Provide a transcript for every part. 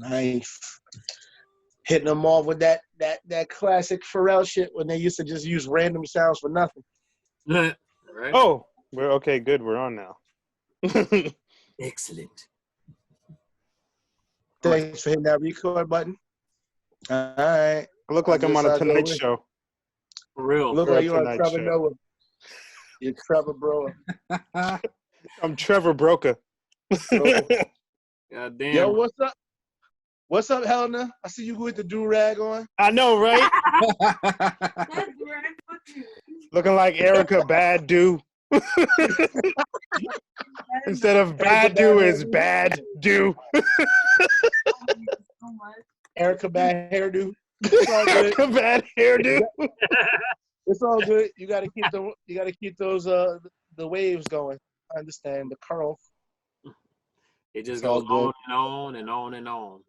Nice. Hitting them off with that classic Pharrell shit when they used to just use random sounds for nothing. Right. Oh, we're okay. Good. We're on now. Excellent. Thanks for hitting that record button. All right. I look like I'm on a Tonight Show. For real. Look like you're on Trevor Show. Noah. You're Trevor Broa. I'm Trevor Broca. God damn. Yo, what's up? What's up, Helena? I see you with the do-rag on. I know, right? Looking like Erica Badu. Instead of Badu is Bad Do. Erica Bad Hairdo. It's all good. Erica Bad Hairdo. It's all good. You gotta keep those the waves going. I understand the curl. It just goes on and on and on and on.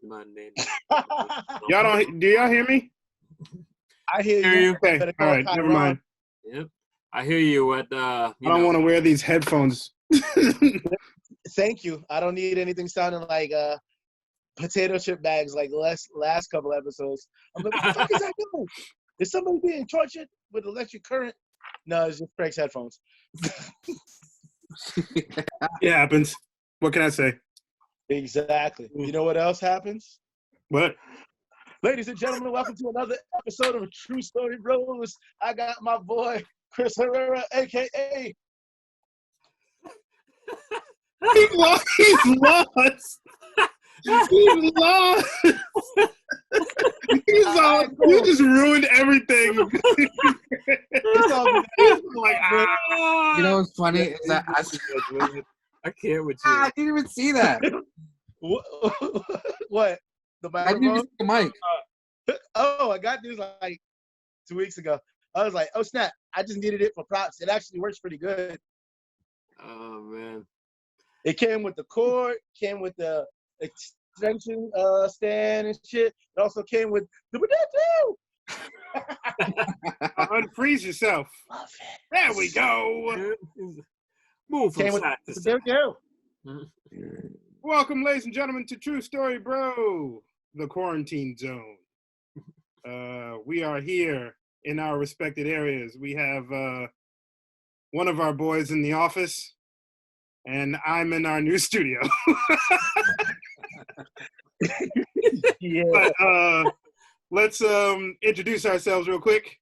Do y'all hear me? I hear you. Okay. All right. Never mind. Yep. I hear you at I don't want to wear these headphones. Thank you. I don't need anything sounding like potato chip bags like last couple episodes. I'm like, what the fuck is that doing? Is somebody being tortured with electric current? No, it's just Craig's headphones. It happens. What can I say? Exactly. You know what else happens? What? Ladies and gentlemen, welcome to another episode of True Story Bros. I got my boy Chris Herrera, a.k.a. He's lost. He's lost. He's lost. He's all, you just ruined everything. Like, you know what's funny is that I can't with you. I didn't even see that. What? The microphone? The mic. Oh, I got this like 2 weeks ago. I was like, oh snap! I just needed it for props. It actually works pretty good. Oh man! It came with the cord, came with the extension stand and shit. It also came with the unfreeze yourself. There we go. Move from side to side. Welcome, ladies and gentlemen, to True Story Bro, the quarantine zone. We are here in our respected areas. We have one of our boys in the office, and I'm in our new studio. Yeah. But let's introduce ourselves real quick,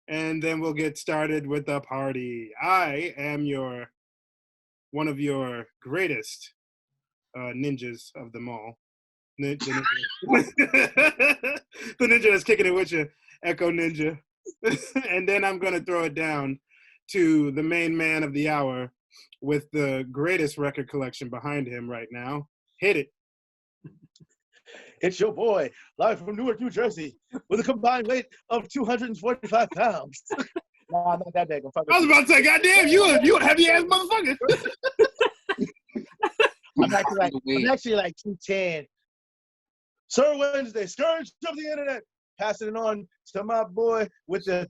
and then we'll get started with the party. I am one of your greatest ninjas of them all. The ninja that's kicking it with you, Echo Ninja. And then I'm going to throw it down to the main man of the hour with the greatest record collection behind him right now. Hit it. It's your boy, live from Newark, New Jersey, with a combined weight of 245 pounds. Nah, not that big. I was about to say, goddamn, you a heavy ass motherfucker. I'm actually like 210. Sir Wednesday, scourge of the internet. Passing it on to my boy with the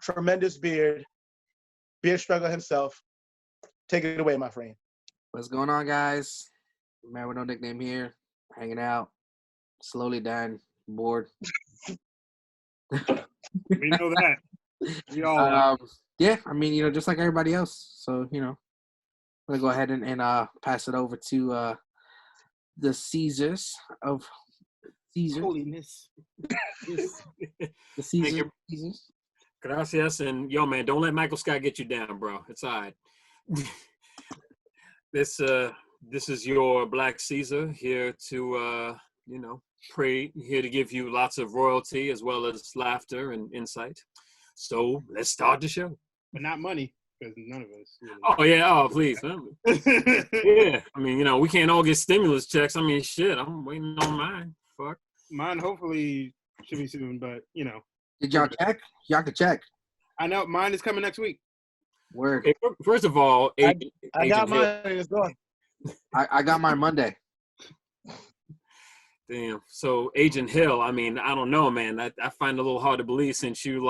tremendous beard. Beard struggle himself. Take it away, my friend. What's going on, guys? Man with no nickname here. Hanging out. Slowly dying. Bored. We know that. We all yeah, I mean, just like everybody else. So, I'm going to go ahead and pass it over to the Caesars of Caesar. Holiness. The Caesars. Gracias. And yo, man, don't let Michael Scott get you down, bro. It's all right. This is your Black Caesar here to, pray, here to give you lots of royalty as well as laughter and insight. So let's start the show. But not money, because none of us. Oh, yeah. Oh, please. Yeah. I mean, we can't all get stimulus checks. I mean, shit, I'm waiting on mine. Fuck. Mine hopefully should be soon, but, Did y'all check? Y'all can check. I know. Mine is coming next week. Word. Okay, first of all, I got mine and it's gone. I got mine Monday. Damn. So Agent Hill, I mean, I don't know, man. I find it a little hard to believe since you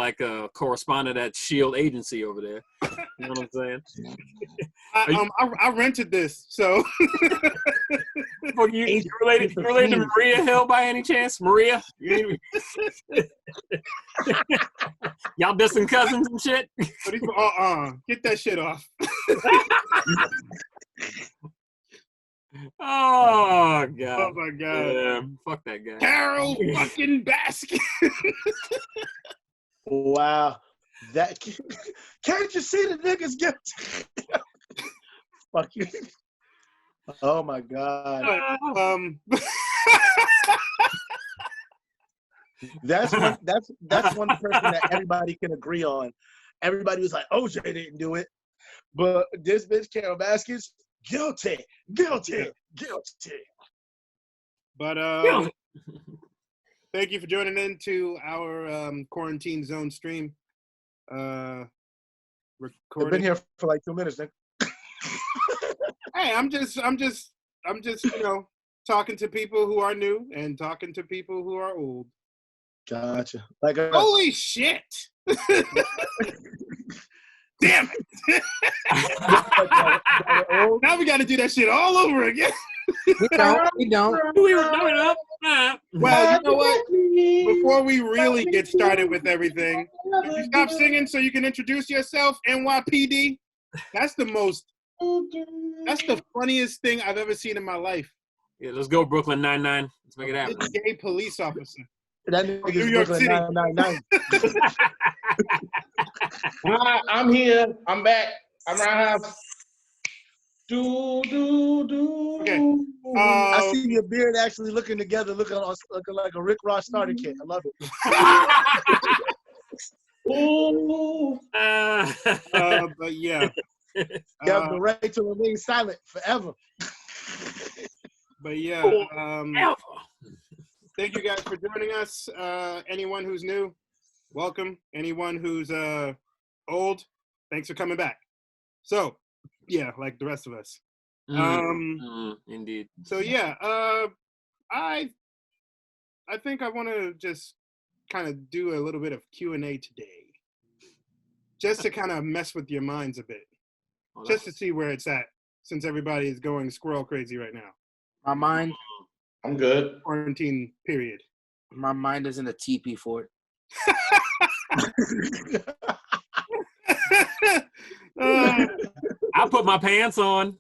corresponded at SHIELD agency over there. You know what I'm saying? I rented this, so. Fuck you related to Maria Hill by any chance? Maria? Y'all distant cousins and shit? Get that shit off. Oh god. Oh my god. Yeah, fuck that guy. Carol fucking Baskin. Wow. That can't you see the niggas get fuck you. Oh my god. That's one person that everybody can agree on. Everybody was like, OJ didn't do it. But this bitch, Carol Baskins, guilty. But thank you for joining into our quarantine zone stream. I've been here for like 2 minutes, Nick. Hey, I'm just, talking to people who are new and talking to people who are old. Gotcha. Holy shit! Damn it! Now we got to do that shit all over again. We don't. We were doing up. Well, you know what? Before we really get started with everything, if you stop singing so you can introduce yourself, NYPD. That's the funniest thing I've ever seen in my life. Yeah, let's go Brooklyn 99. Let's make it happen. This gay police officer. That nigga's New York Brooklyn City. 999. Hi, I'm here. I'm back. I'm roundhouse. Okay. I see your beard actually looking together, looking like a Rick Ross starter kit. I love it. But yeah. You have the right to remain silent forever. But yeah. Thank you guys for joining us. Anyone who's new, welcome. Anyone who's old, thanks for coming back. So, yeah, like the rest of us. Indeed. So yeah, I think I want to just kind of do a little bit of Q&A today, just to kind of mess with your minds a bit, just to see where it's at, since everybody is going squirrel crazy right now. My mind. I'm good. Quarantine period. My mind is in a teepee for it. I put my pants on.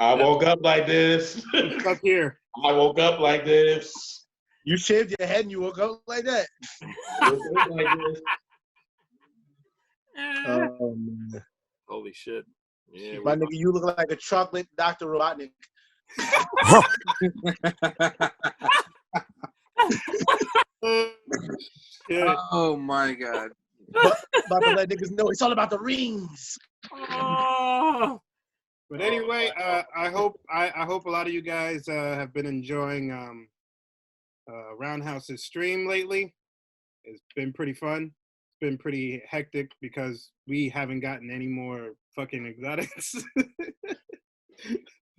I woke up like this. Up here. I woke up like this. You shaved your head and you woke up like that. I woke up like this. Man. Holy shit. Yeah, My nigga, you look like a chocolate Dr. Robotnik. Yeah. Oh my god. About to let niggas know it's all about the rings. Oh. But anyway, I hope a lot of you guys have been enjoying Roundhouse's stream lately. It's been pretty fun. It's been pretty hectic because we haven't gotten any more fucking exotics.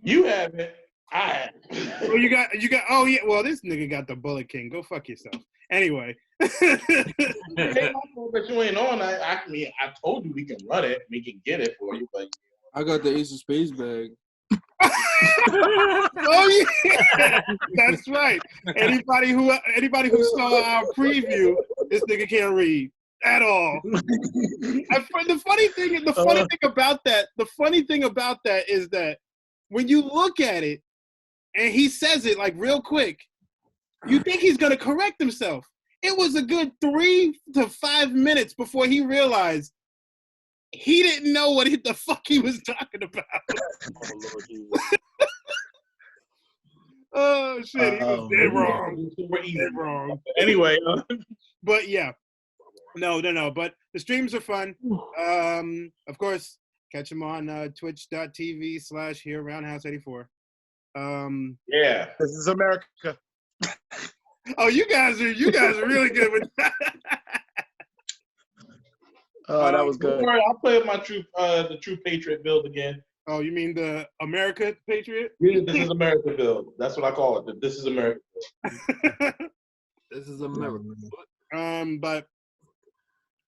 You haven't. I have. Oh, you got. Oh yeah. Well, this nigga got the Bullet King. Go fuck yourself. Anyway. But you ain't on. I mean, I told you we can run it. We can get it for you, but I got the Ace of Spades bag. Oh yeah, that's right. Anybody who saw our preview, this nigga can't read at all. The funny thing about that is that when you look at it and he says it like real quick, you think he's gonna correct himself. It was a good 3 to 5 minutes before he realized he didn't know what the fuck he was talking about. Oh, Lord Jesus. Oh shit, he was dead wrong. Dead wrong. anyway. But yeah, no. But the streams are fun. Of course, catch them on twitch.tv/HereRoundhouse84. Yeah. This is America. Oh, you guys are really good with that. Oh, that was good. Don't worry, I'll play with my the True Patriot build again. Oh, you mean the America Patriot? This is America build. That's what I call it. This is America build. This is America. But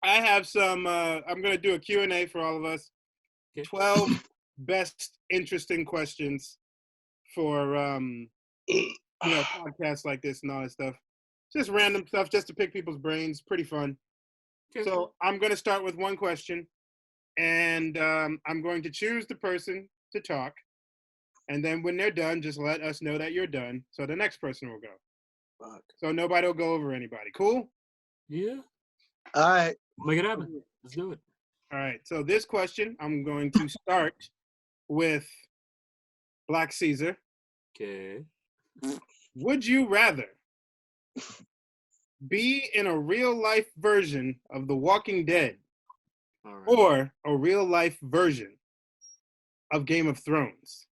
I have some. I'm gonna do a Q&A for all of us. Okay. 12 best interesting questions for podcasts like this and all that stuff. Just random stuff, just to pick people's brains. Pretty fun. Okay. So I'm going to start with one question, and I'm going to choose the person to talk. And then when they're done, just let us know that you're done. So the next person will go. Fuck. So nobody will go over anybody. Cool? Yeah. All right. Make it happen. Let's do it. All right. So this question, I'm going to start with Black Caesar. Okay. Would you rather be in a real life version of The Walking Dead or a real life version of Game of Thrones?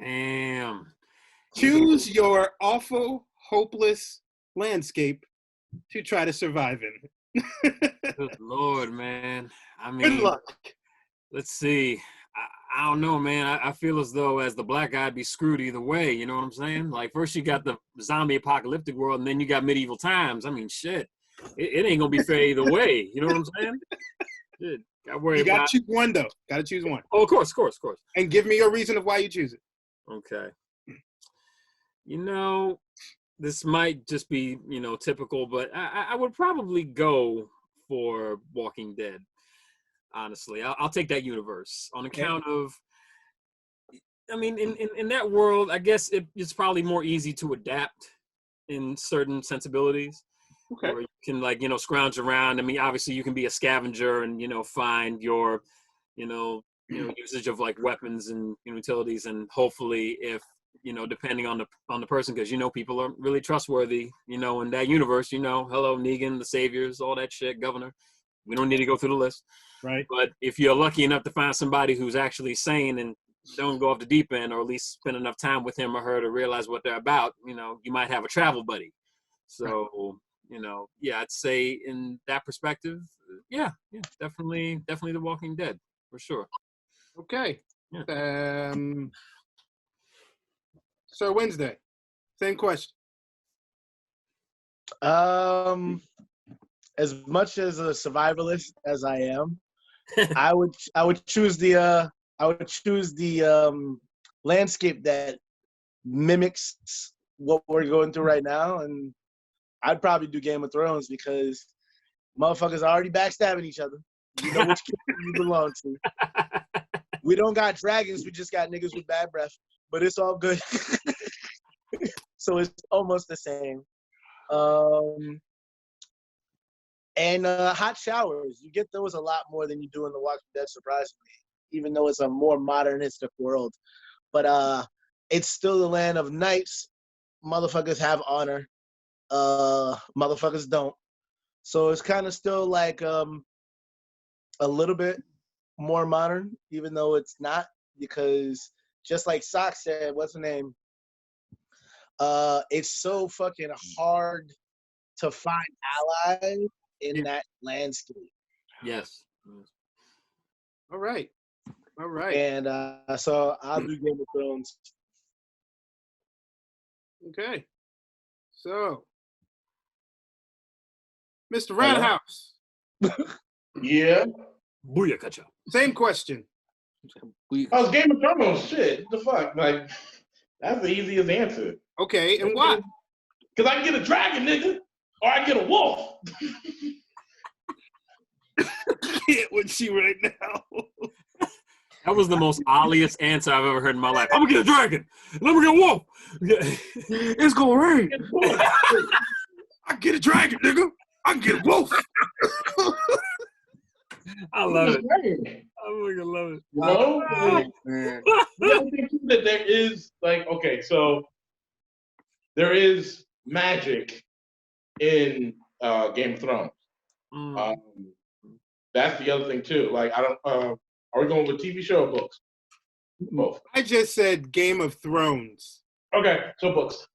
Damn. Choose your awful, hopeless landscape to try to survive in. Good Lord, man. I mean, good luck. Let's see. I don't know, man. I feel as though as the black guy, I'd be screwed either way. You know what I'm saying? Like, first you got the zombie apocalyptic world, and then you got medieval times. I mean, shit. It ain't going to be fair either way. You know what I'm saying? Shit. You got to choose one, though. Got to choose one. Oh, of course. And give me your reason of why you choose it. Okay. You know, this might just be, typical, but I would probably go for Walking Dead. Honestly, I'll take that universe on account of, I mean, in that world, I guess it's probably more easy to adapt in certain sensibilities. Okay. Or you can, scrounge around. I mean, obviously you can be a scavenger and, find your, usage of like weapons and utilities. And hopefully if, depending on the person, because, people are really trustworthy, in that universe, hello, Negan, the saviors, all that shit, governor. We don't need to go through the list. Right. But if you're lucky enough to find somebody who's actually sane and don't go off the deep end, or at least spend enough time with him or her to realize what they're about, you might have a travel buddy. So, right. I'd say in that perspective, definitely The Walking Dead, for sure. Okay. Yeah. So Wednesday, same question. As much as a survivalist as I am, I would choose the landscape that mimics what we're going through right now, and I'd probably do Game of Thrones because motherfuckers are already backstabbing each other. You know which kingdom you belong to. We don't got dragons, we just got niggas with bad breath, but it's all good. So it's almost the same. And hot showers, you get those a lot more than you do in The Walking Dead, surprisingly, even though it's a more modernistic world. But it's still the land of knights. Motherfuckers have honor. Motherfuckers don't. So it's kind of still like a little bit more modern, even though it's not, because just like Sock said, what's her name? It's so fucking hard to find allies in that landscape. Yes. All right. And so I'll do Game of Thrones. Okay. So, Mr. Roundhouse. Yeah. Booyakasha. Same question. Oh, Game of Thrones. Shit. What the fuck? Like, that's the easiest answer. Okay, and why? Because I can get a dragon, nigga. Or I get a wolf. Get with you right now. That was the most obvious answer I've ever heard in my life. I'm gonna get a dragon. And I'm gonna get a wolf. It's gonna rain. I get a dragon, nigga. I can get a wolf. I love it. I fucking love it. You know? The other thing too that there is, like, okay, so there is magic in Game of Thrones. That's the other thing too. Like, I don't. Are we going with TV show or books? Both. I just said Game of Thrones. Okay, so books.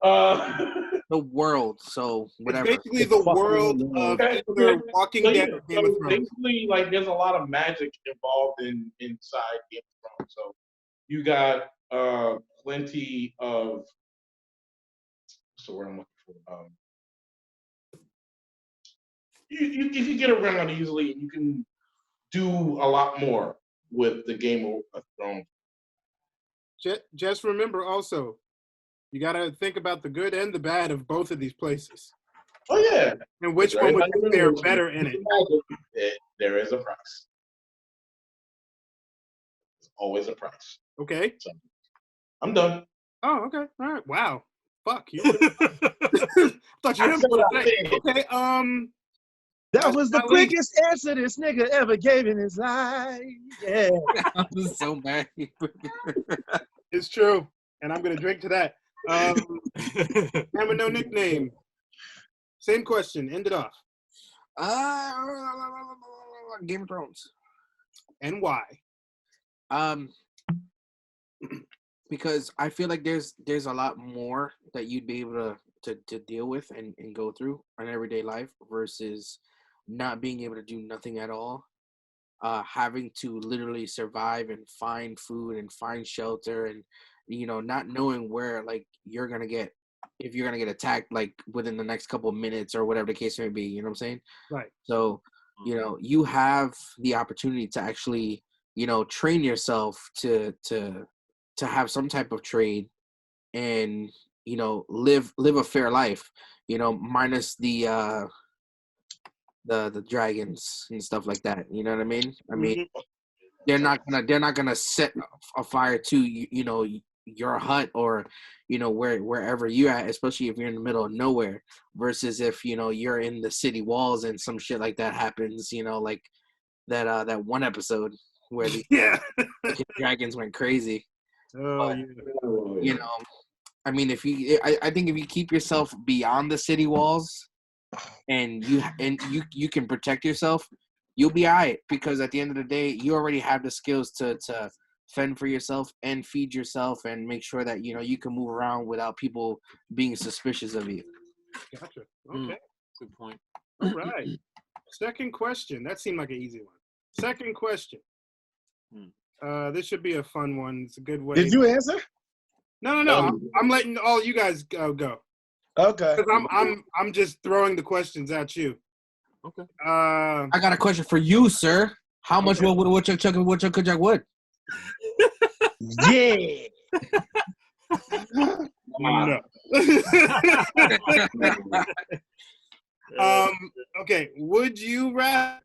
The world, so whatever. It's basically the world of either Walking Dead or Game of Thrones. Basically, like, there's a lot of magic involved inside Game of Thrones. So you got plenty of. What's the word I'm looking for? You can get around easily, and you can do a lot more with the Game of Thrones Just remember also, you got to think about the good and the bad of both of these places. Oh yeah. And which one would you fare better in it? There is a price. There's always a price. Okay. So, I'm done. Oh, okay. All right. Wow. Fuck you. Thought you didn't. Okay. That was the quickest answer this nigga ever gave in his life. Yeah. I was so mad. It's true. And I'm going to drink to that. Man with no nickname. Same question. End it off. Game of Thrones. And why? Because I feel like there's a lot more that you'd be able to deal with and go through in everyday life versus not being able to do nothing at all. Having to literally survive and find food and find shelter and, not knowing where, like, if you're going to get attacked, like, within the next couple of minutes or whatever the case may be, you know what I'm saying? Right. So, you have the opportunity to actually, train yourself to have some type of trade and, live a fair life, minus the dragons and stuff like that. You know what I mean? I mean, they're not gonna set a fire to your hut or wherever you're at, especially if you're in the middle of nowhere. Versus if you're in the city walls and some shit like that happens. Like that one episode where the dragons went crazy. Oh but, yeah. I mean, I think if you keep yourself beyond the city walls and you can protect yourself, you'll be all right, because at the end of the day, you already have the skills to fend for yourself and feed yourself and make sure that you can move around without people being suspicious of you. Gotcha. Okay. Good point. All right. Second question. That seemed like an easy one. Second question. This should be a fun one. It's a good way. Did you answer? No. I'm letting all you guys go. Okay. Because I'm just throwing the questions at you. Okay. I got a question for you, sir. How much wood would Woodchuck chuck and Woodchuck could chuck wood? Yeah. No. Okay. Would you rather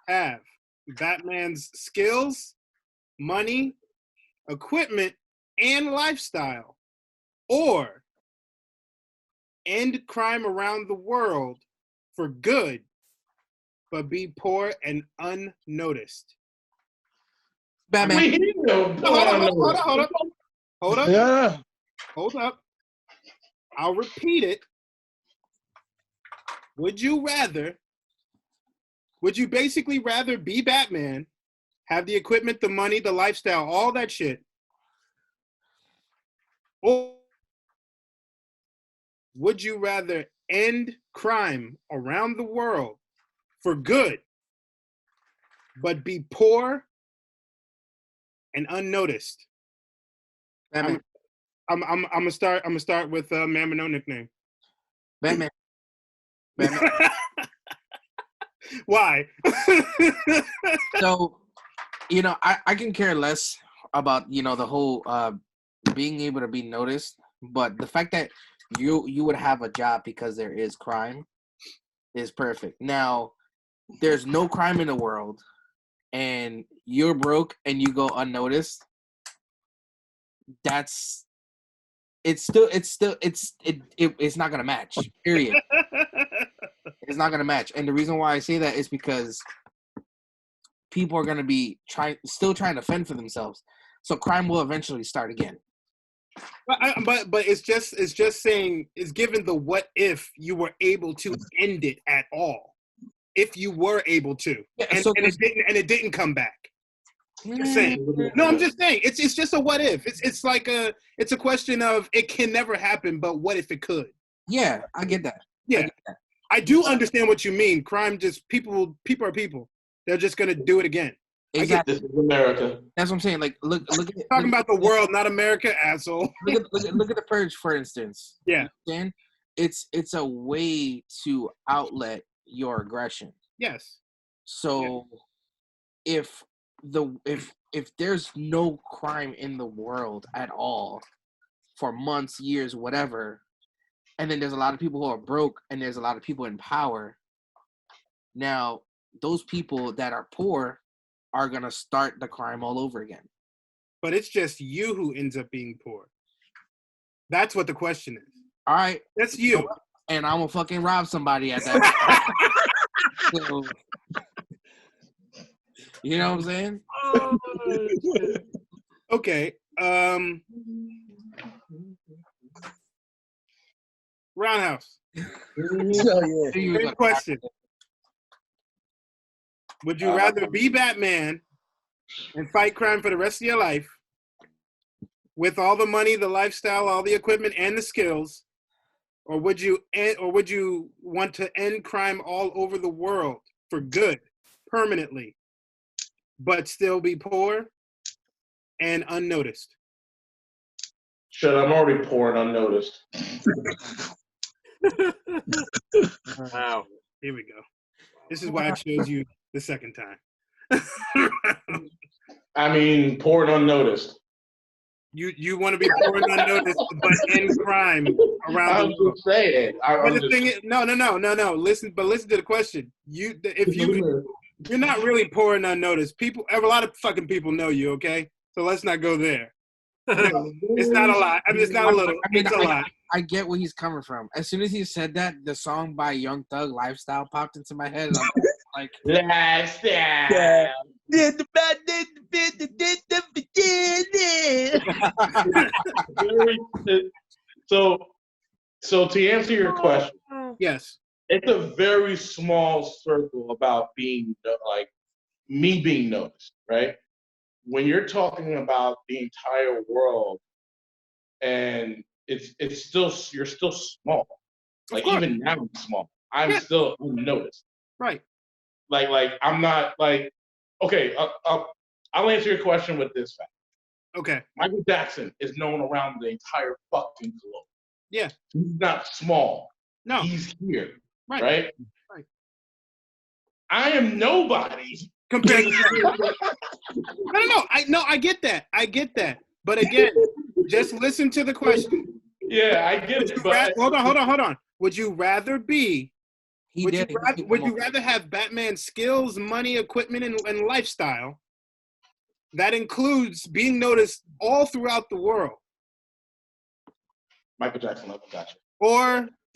have Batman's skills, money, equipment, and lifestyle, or end crime around the world for good, but be poor and unnoticed? Batman. Hold up. Yeah. Hold up. I'll repeat it. Would you basically rather be Batman, have the equipment, the money, the lifestyle, all that shit, or would you rather end crime around the world for good, but be poor and unnoticed? Batman. I'm gonna start with man with no nickname. Batman. Why? So, I can care less about the whole being able to be noticed, but the fact that you would have a job because there is crime is perfect. Now, there's no crime in the world, and you're broke and you go unnoticed. It's not gonna match. Period. It's not gonna match, and the reason why I say that is because people are gonna be still trying to fend for themselves, so crime will eventually start again. But it's just saying, it's given the what if you were able to end it at all, if you were able to, and it didn't come back. Just saying. No, I'm just saying it's just a what if. It's like it's a question of it can never happen, but what if it could? Yeah, I get that. Yeah, I do understand what you mean. Crime just people are people. They're just gonna do it again. Exactly. This is America. That's what I'm saying. Like, look at talking about the world, not America, asshole. Look at the Purge, for instance. Yeah. Dan, it's a way to outlet your aggression. Yes. So, if if there's no crime in the world at all for months, years, whatever, and then there's a lot of people who are broke and there's a lot of people in power. Now, those people that are poor are gonna start the crime all over again. But it's just you who ends up being poor. That's what the question is. All right, that's you. And I'm gonna fucking rob somebody at that. So, you know what I'm saying? Oh, okay. Roundhouse. Same question. Would you rather be Batman and fight crime for the rest of your life with all the money, the lifestyle, all the equipment, and the skills, or would you want to end crime all over the world for good, permanently, but still be poor and unnoticed? Shit, I'm already poor and unnoticed. wow. Here we go. This is why I chose you the second time. I mean, poor and unnoticed. You want to be poor and unnoticed, but end crime around the world. I'm just saying. No. Listen to the question. You're not really poor and unnoticed. A lot of fucking people know you. Okay, so let's not go there. It's not a lot. I mean, it's not a little. It's a lot. I get where he's coming from. As soon as he said that, the song by Young Thug, "Lifestyle," popped into my head. And I'm like, lifestyle. So to answer your question, yes, it's a very small circle about being like me being noticed, right? When you're talking about the entire world, and it's still you're still small. Like even now I'm small. I'm still unnoticed. Right. Like I'm not like okay. I'll answer your question with this fact. Okay. Michael Jackson is known around the entire fucking globe. Yeah. He's not small. No. He's here. Right. Right. Right. I am nobody compared to No, I get that. But again, just listen to the question. Yeah, I get it. But hold on. Would you rather be? Would you rather have Batman's skills, money, equipment, and lifestyle that includes being noticed all throughout the world? Michael Jackson, I got you.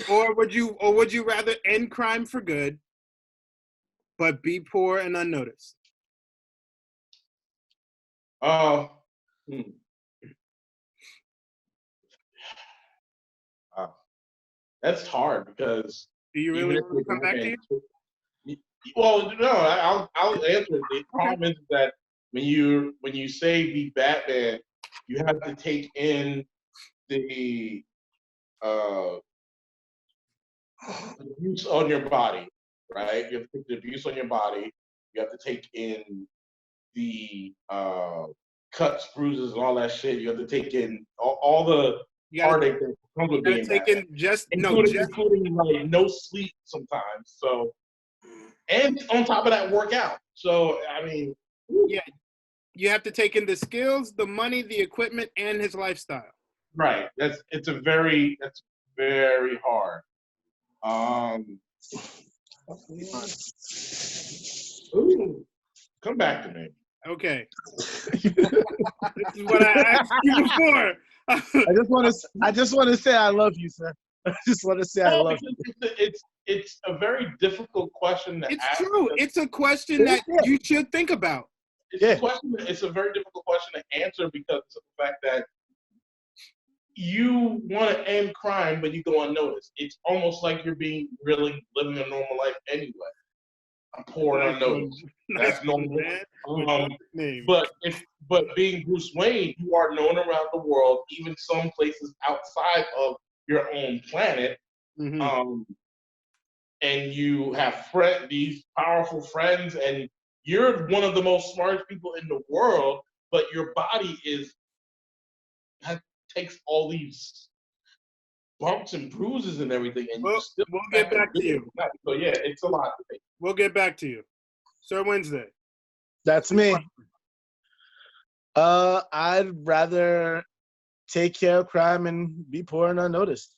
Or would you rather end crime for good, but be poor and unnoticed? That's hard because. Do you really want to come back to you? Well, no, I'll answer it. The problem is that when you say be Batman, you have to take in the abuse on your body, right? You have to take the abuse on your body. You have to take in the cuts, bruises, and all that shit. You have to take in all the heartache that comes with being Batman. Including like no sleep sometimes. So, and on top of that, workout. So I mean, yeah, you have to take in the skills, the money, the equipment, and his lifestyle. Right. That's very hard. Ooh, come back to me. Okay. This is what I asked you before. I just want to say I love you, sir. I just want to say I love you. It's a very difficult question to ask. It's true. It's a question that you should think about. It's a very difficult question to answer because of the fact that you want to end crime, but you go unnoticed. It's almost like you're living a normal life anyway. I'm poor and unnoticed. That's normal. But being Bruce Wayne, you are known around the world, even some places outside of your own planet. Mm-hmm. And you have these powerful friends, and you're one of the most smartest people in the world, but your body takes all these bumps and bruises and everything, and we'll get back to you. So yeah, it's a lot to take. We'll get back to you, Sir Wednesday. That's me. I'd rather take care of crime and be poor and unnoticed.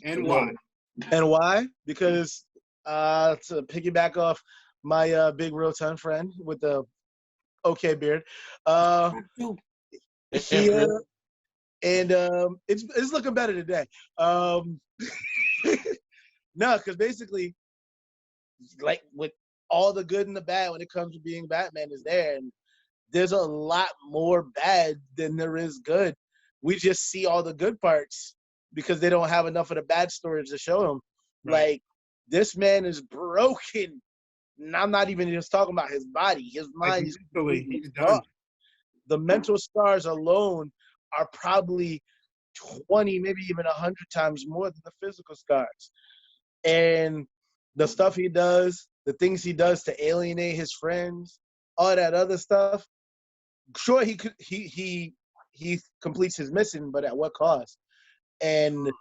And why? And why? Because to piggyback off my big rotund friend with the okay beard, he and it's looking better today. No, because basically, like with all the good and the bad when it comes to being Batman is there, and there's a lot more bad than there is good. We just see all the good parts because they don't have enough of the bad stories to show them. Right. Like, this man is broken. And I'm not even just talking about his body. His mind is mentally, he's done. The mental scars alone are probably 20, maybe even 100 times more than the physical scars. And the stuff he does, the things he does to alienate his friends, all that other stuff. Sure, he completes his mission, but at what cost? And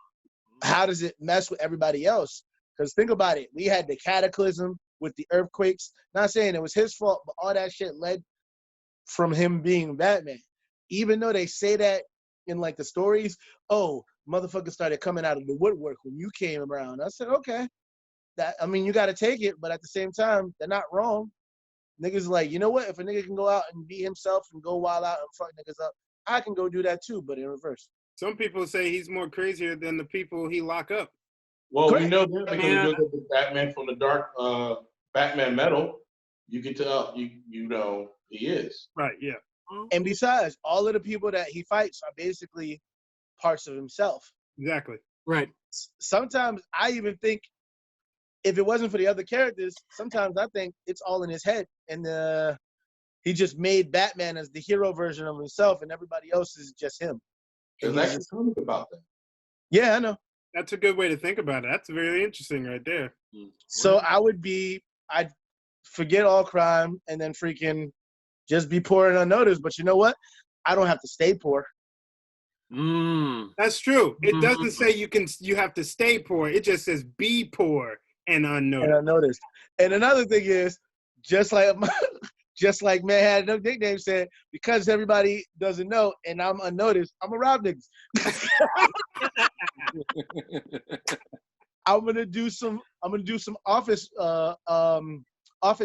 how does it mess with everybody else? Because think about it, we had the cataclysm with the earthquakes. Not saying it was his fault, but all that shit led from him being Batman. Even though they say that in like the stories, oh, motherfuckers started coming out of the woodwork when you came around. I said, okay, you got to take it, but at the same time, they're not wrong. Niggas like, you know what? If a nigga can go out and be himself and go wild out and fuck niggas up, I can go do that too, but in reverse. Some people say he's more crazier than the people he lock up. Well, we know that because you look at the Batman from the dark Batman metal, you can tell you know he is. Right, yeah. And besides, all of the people that he fights are basically parts of himself. Exactly. Right. Sometimes I even think if it wasn't for the other characters, sometimes I think it's all in his head. And he just made Batman as the hero version of himself, and everybody else is just him. There's actually something about that. Yeah, I know. That's a good way to think about it. That's very interesting right there. So I'd forget all crime and then freaking just be poor and unnoticed. But you know what? I don't have to stay poor. That's true. It doesn't say you have to stay poor. It just says be poor and unnoticed. And another thing is, just like man had no nickname said, because everybody doesn't know and I'm unnoticed, I'm gonna rob niggas. I'm gonna do some office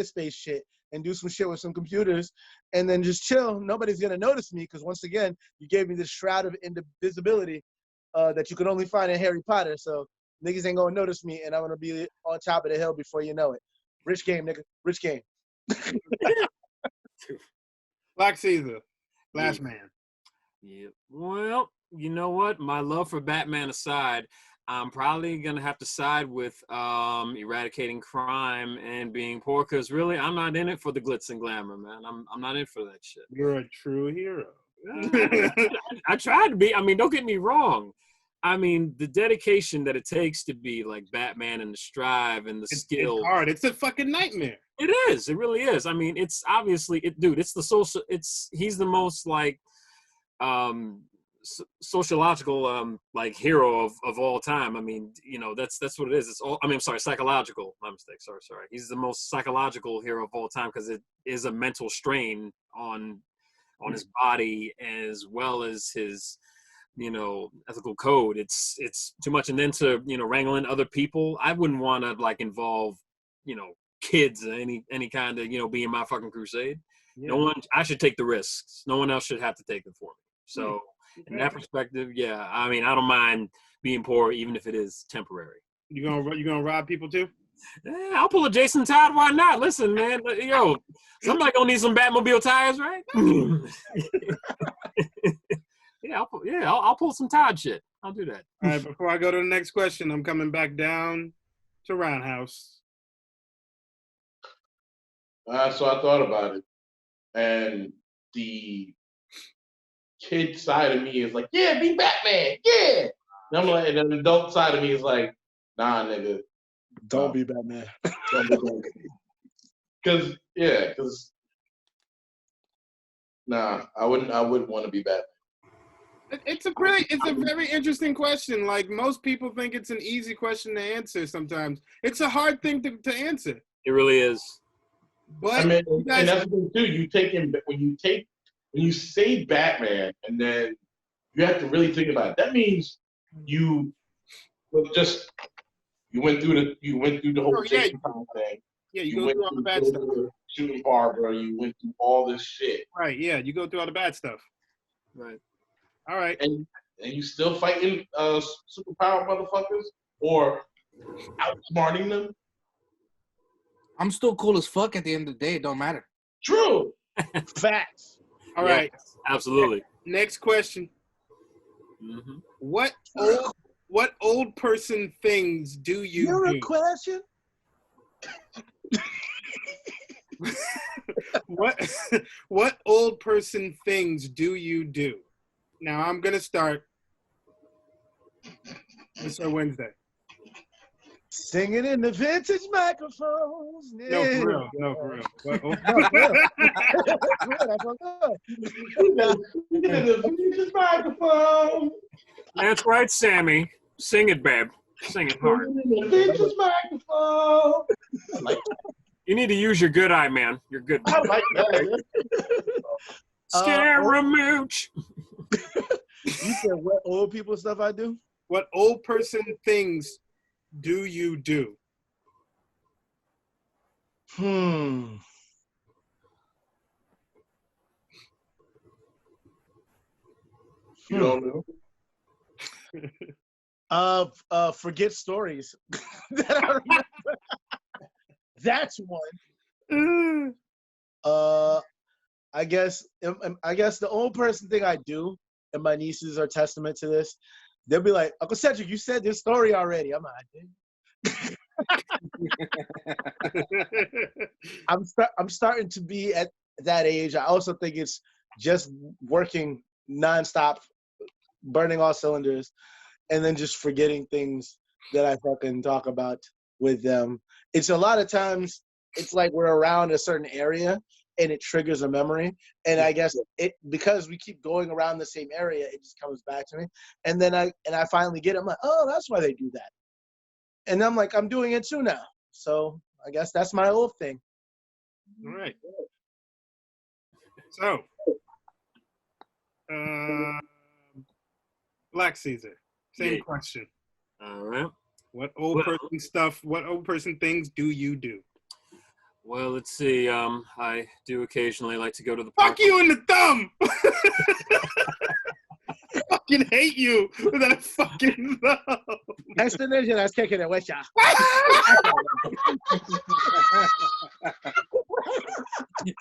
space shit and do some shit with some computers and then just chill. Nobody's gonna notice me because once again, you gave me this shroud of invisibility that you can only find in Harry Potter. So niggas ain't gonna notice me and I'm gonna be on top of the hill before you know it. Rich game, nigga. Rich game. Black Caesar, last man. Yeah. Well, you know what? My love for Batman aside, I'm probably gonna have to side with eradicating crime and being poor, because really, I'm not in it for the glitz and glamour, man. I'm not in for that shit. You're a true hero. I tried to be. I mean, don't get me wrong. I mean, the dedication that it takes to be like Batman and the strive and the skill. It's hard. It's a fucking nightmare. It is. It really is. I mean, it's obviously it's the social. He's the most like sociological like hero of all time. I mean, you know, that's what it is. It's all. I mean, I'm sorry, psychological. My mistake. Sorry. He's the most psychological hero of all time because it is a mental strain on his body as well as his, you know, ethical code. It's too much. And then to, you know, wrangle in other people, I wouldn't want to like involve, you know, kids or any kind of, you know, be in my fucking crusade. Yeah. I should take the risks. No one else should have to take them for me. So in that perspective, yeah, I mean, I don't mind being poor even if it is temporary. You gonna rob people too? Yeah, I'll pull a Jason Todd. Why not? Listen, man, yo, somebody gonna need some Batmobile tires, right? I'll pull some Todd shit. I'll do that. All right, before I go to the next question, I'm coming back down to Roundhouse. So I thought about it, and the kid side of me is like, yeah, be Batman, yeah. And I'm like, and the adult side of me is like, nah, nigga. Don't be Batman. Because nah, I wouldn't want to be Batman. It's a very interesting question. Like, most people think it's an easy question to answer sometimes. It's a hard thing to answer. It really is. But I mean, and that's the thing too. When you take when you say Batman, and then you have to really think about it. That means you went through the whole Jason Town thing. Yeah, you go through all the bad stuff. Shooting Barbara, you went through all this shit. Right, yeah, you go through all the bad stuff. Right. All right. And you still fighting superpower motherfuckers or outsmarting them? I'm still cool as fuck at the end of the day. It don't matter. True. Facts. All right. Absolutely. Next question. Mm-hmm. What old person things do you You're do? a question? What old person things do you do? Now I'm gonna start. Mr. Wednesday. Singing in the vintage microphones. No, for real. No, for real. What, No, for real. That's what Singing in the vintage microphone. That's right, Sammy. Sing it, babe. Sing it hard. Singing in the vintage microphone. I like that. You need to use your good eye, man. Your good. I like that. Scaramouche. You said what old people stuff I do? what old person things do you do? You don't know? Forget stories that I remember. That's one. I guess the old person thing I do, and my nieces are testament to this. They'll be like, Uncle Cedric, you said this story already. I'm like, I didn't. I'm starting to be at that age. I also think it's just working nonstop, burning all cylinders, and then just forgetting things that I fucking talk about with them. It's a lot of times, it's like we're around a certain area and it triggers a memory. And I guess because we keep going around the same area, it just comes back to me. And then I finally get it. I'm like, oh, that's why they do that. And I'm like, I'm doing it too now. So I guess that's my old thing. All right. So, Black Caesar, same question. All right. What old person things do you do? Well, let's see. I do occasionally like to go to the park. Fuck you in the thumb! I fucking hate you with that fucking thumb. Explanation, I was kicking it with ya.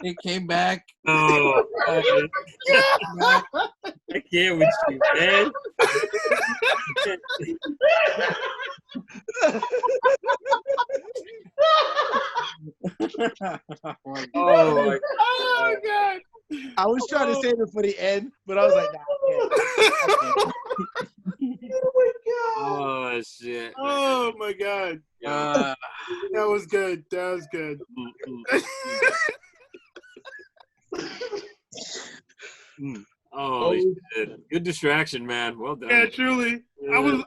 It came back. Oh, I can't with you, man. Oh my god! I was trying to save it for the end, but I was like, nah, Oh my god! Oh shit! Oh my god! That was good. That was good. Oh shit! Good distraction, man. Well done. Yeah, truly. I was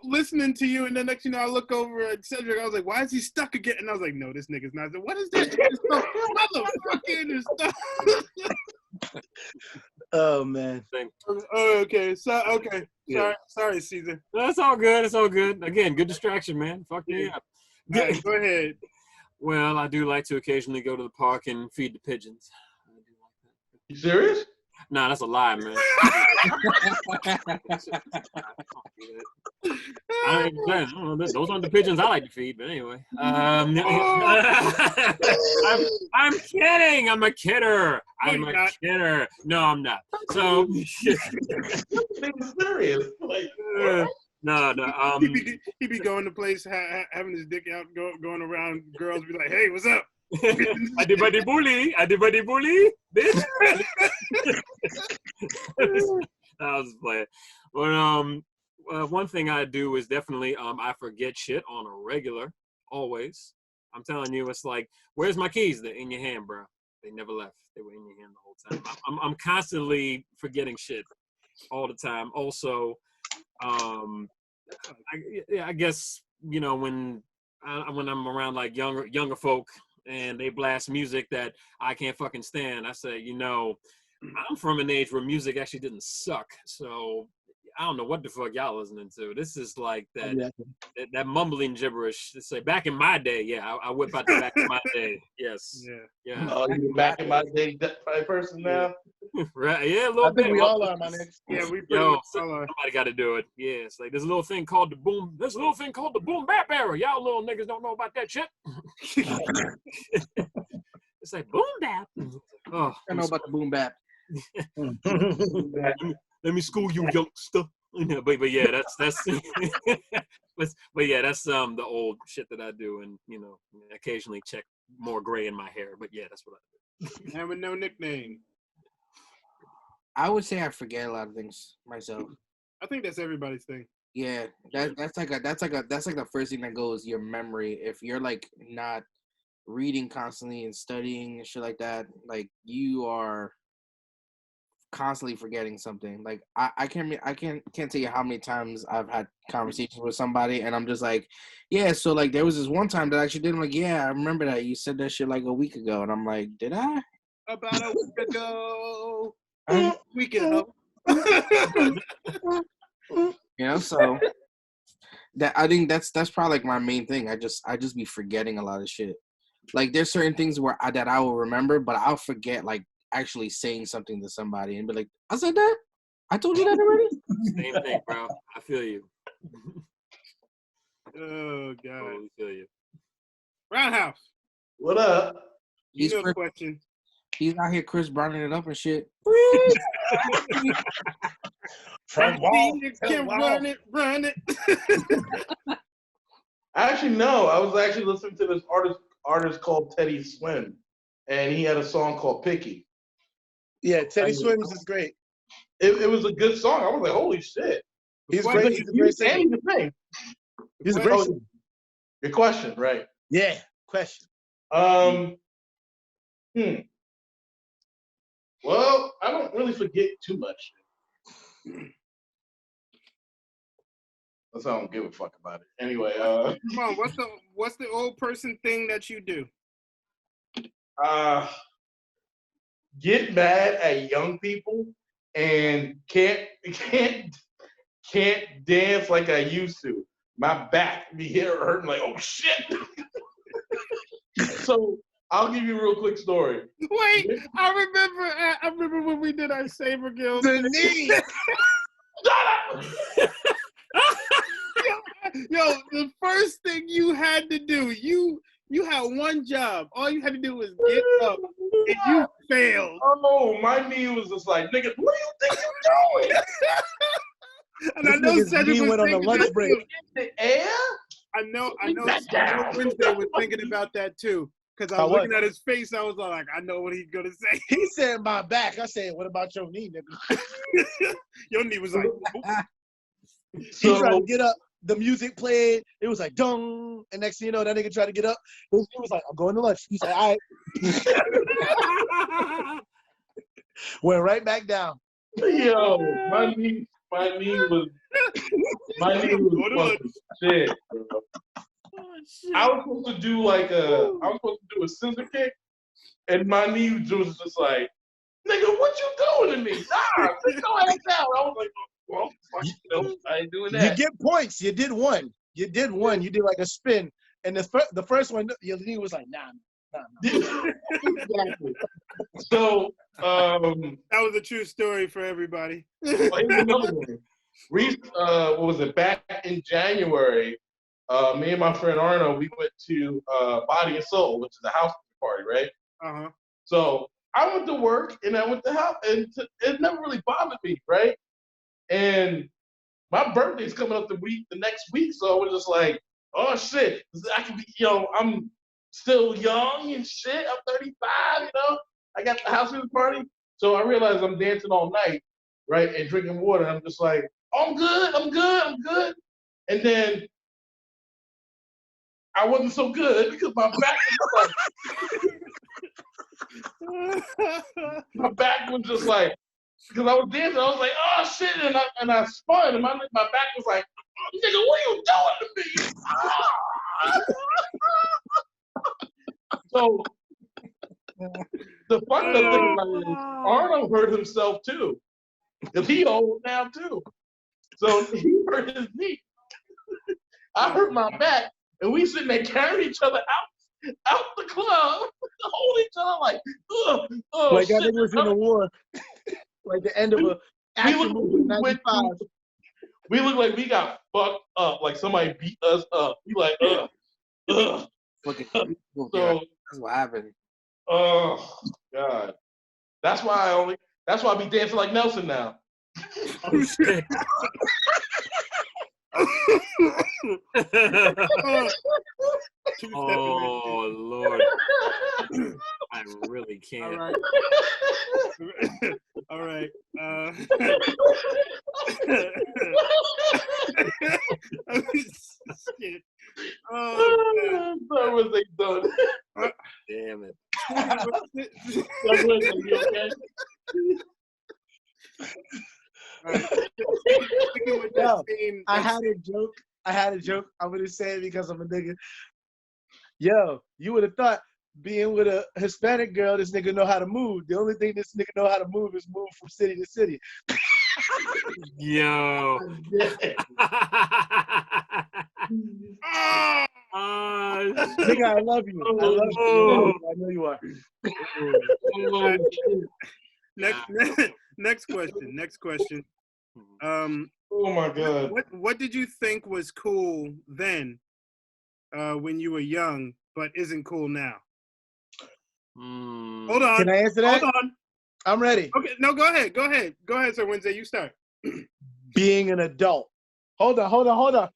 listening to you, and then next, I look over at Cedric. I was like, "Why is he stuck again?" And I was like, "No, this nigga's not." I said, "What is this? Motherfucking stuff." Oh man. Oh, okay. So okay. Yeah. Sorry, Caesar. That's all good. It's all good. Again, good distraction, man. Fuck me up. All right, go ahead. Well, I do like to occasionally go to the park and feed the pigeons. I do like that. You serious? Nah, that's a lie, man. I don't know, those aren't the pigeons I like to feed, but anyway. I'm kidding. I'm a kidder. I'm a kidder. No, I'm not. So, serious? Like, no. He be going to place, having his dick out, going around. Girls be like, "Hey, what's up?" Adibadi bully, bitch. I was playing. But one thing I do is definitely I forget shit on a regular, always. I'm telling you, it's like, where's my keys? They're in your hand, bro. They never left. They were in your hand the whole time. I'm constantly forgetting shit all the time. Also, I guess when I'm around like younger folk, and they blast music that I can't fucking stand, I say, I'm from an age where music actually didn't suck. So I don't know what the fuck y'all listening to. This is like that mumbling gibberish. It's like back in my day. Yeah, I whip out the back in my day. Yes. Yeah. Oh, you back in my day person now? Right. Yeah, a little I bit. think we all are, my nigga. Yeah, we pretty Yo, much all are. somebody got to do it. Yeah, it's like there's a little thing called the boom. There's a little thing called the boom bap era. Y'all little niggas don't know about that shit. It's like boom bap. Oh, I know about the boom bap. Let me school you, youngster. But yeah, that's but yeah, that's the old shit that I do, and occasionally check more gray in my hair. But yeah, that's what I do. Having no nickname. I would say I forget a lot of things myself. I think that's everybody's thing. Yeah, that's like the first thing that goes, your memory. If you're like not reading constantly and studying and shit like that, like you are constantly forgetting something. Like I can't tell you how many times I've had conversations with somebody and I'm just like, yeah, so like there was this one time that I actually did. I'm like, yeah, I remember that you said that shit like a week ago, and I'm like, did I? About a week ago. Week ago. So that I think that's probably like my main thing. I just be forgetting a lot of shit. Like there's certain things that I will remember, but I'll forget like actually saying something to somebody and be like, I said that? I told you that already? Same thing, bro. I feel you. Oh God. Totally feel you. Roundhouse. What up? You know the question. He's out here Chris Browning it up and shit. From wall. Run it. Actually, no. I was actually listening to this artist called Teddy Swims, and he had a song called Picky. Yeah, Teddy Swims is great. It was a good song. I was like, holy shit. He's great. He's a great singer. He's a great singer. Your question, right? Yeah, question. Well, I don't really forget too much. That's why I don't give a fuck about it. Anyway, come on, what's the old person thing that you do? Get mad at young people and can't dance like I used to. My back be hurting like, oh shit. So I'll give you a real quick story. Wait, I remember when we did our Saber Guild. The knee. Yo, the first thing you had to do, you had one job. All you had to do was get up, and you failed. Oh, my knee was just like, nigga, what do you think you're doing? And I know Cedric was went on a lunch break. In the air? I know Wednesday was thinking about that too. Because I was looking at his face, I was like, I know what he's gonna say. He said my back. I said, what about your knee, nigga? Your knee was like, he tried to get up. The music played. It was like dung. And next thing you know, that nigga tried to get up. He was like, I'm going to lunch. He said, all right. Went right back down. Yo, my knee was fucking shit, bro. oh, shit. I was supposed to do a scissor kick, and my knee was just like, nigga, what you doing to me? Nah, sit your ass down. I was like, well, fuck, I ain't doing that. You get points. You did one. You did like a spin, and the first one, your knee was like, nah. Exactly. So that was a true story for everybody. Here's another one. What was it? Back in January, me and my friend Arno, we went to Body and Soul, which is a house party, right? Uh-huh. So I went to work and I went to house, and it never really bothered me, right? And my birthday's coming up the next week, so I was just like, oh shit, I can be, I'm still young and shit. I'm 35, I got the house party. So I realized I'm dancing all night, right, and drinking water. And I'm just like, oh, I'm good. And then I wasn't so good because my back was just like, because I was dancing, I was like, oh shit, and I spun, and my back was like, nigga, what are you doing to me? So the fucked up thing about it is Arnold hurt himself too. Because he old now too. So he hurt his knee. I hurt my back, and we sitting there carrying each other out the club, holding each other like, like I think it was in the war, like the end of a action movie. We look like we got fucked up, like somebody beat us up. We like, Fucking So that's what happened. Oh God, that's why I be dancing like Nelson now. Oh shit. Oh Lord, I really can't. All right. Shit. That was they done. Damn it. You okay? Yo, I had a joke. I'm gonna say it because I'm a nigga. Yo, you would have thought being with a Hispanic girl, this nigga know how to move. The only thing this nigga know how to move is move from city to city. Yo. Nigga, I love you. I love you. I know you are. Next question. Oh my God. What did you think was cool then, when you were young, but isn't cool now? Hold on. Can I answer that? Hold on. I'm ready. Okay, no, go ahead, Sir Wednesday. You start. Being an adult. Hold on.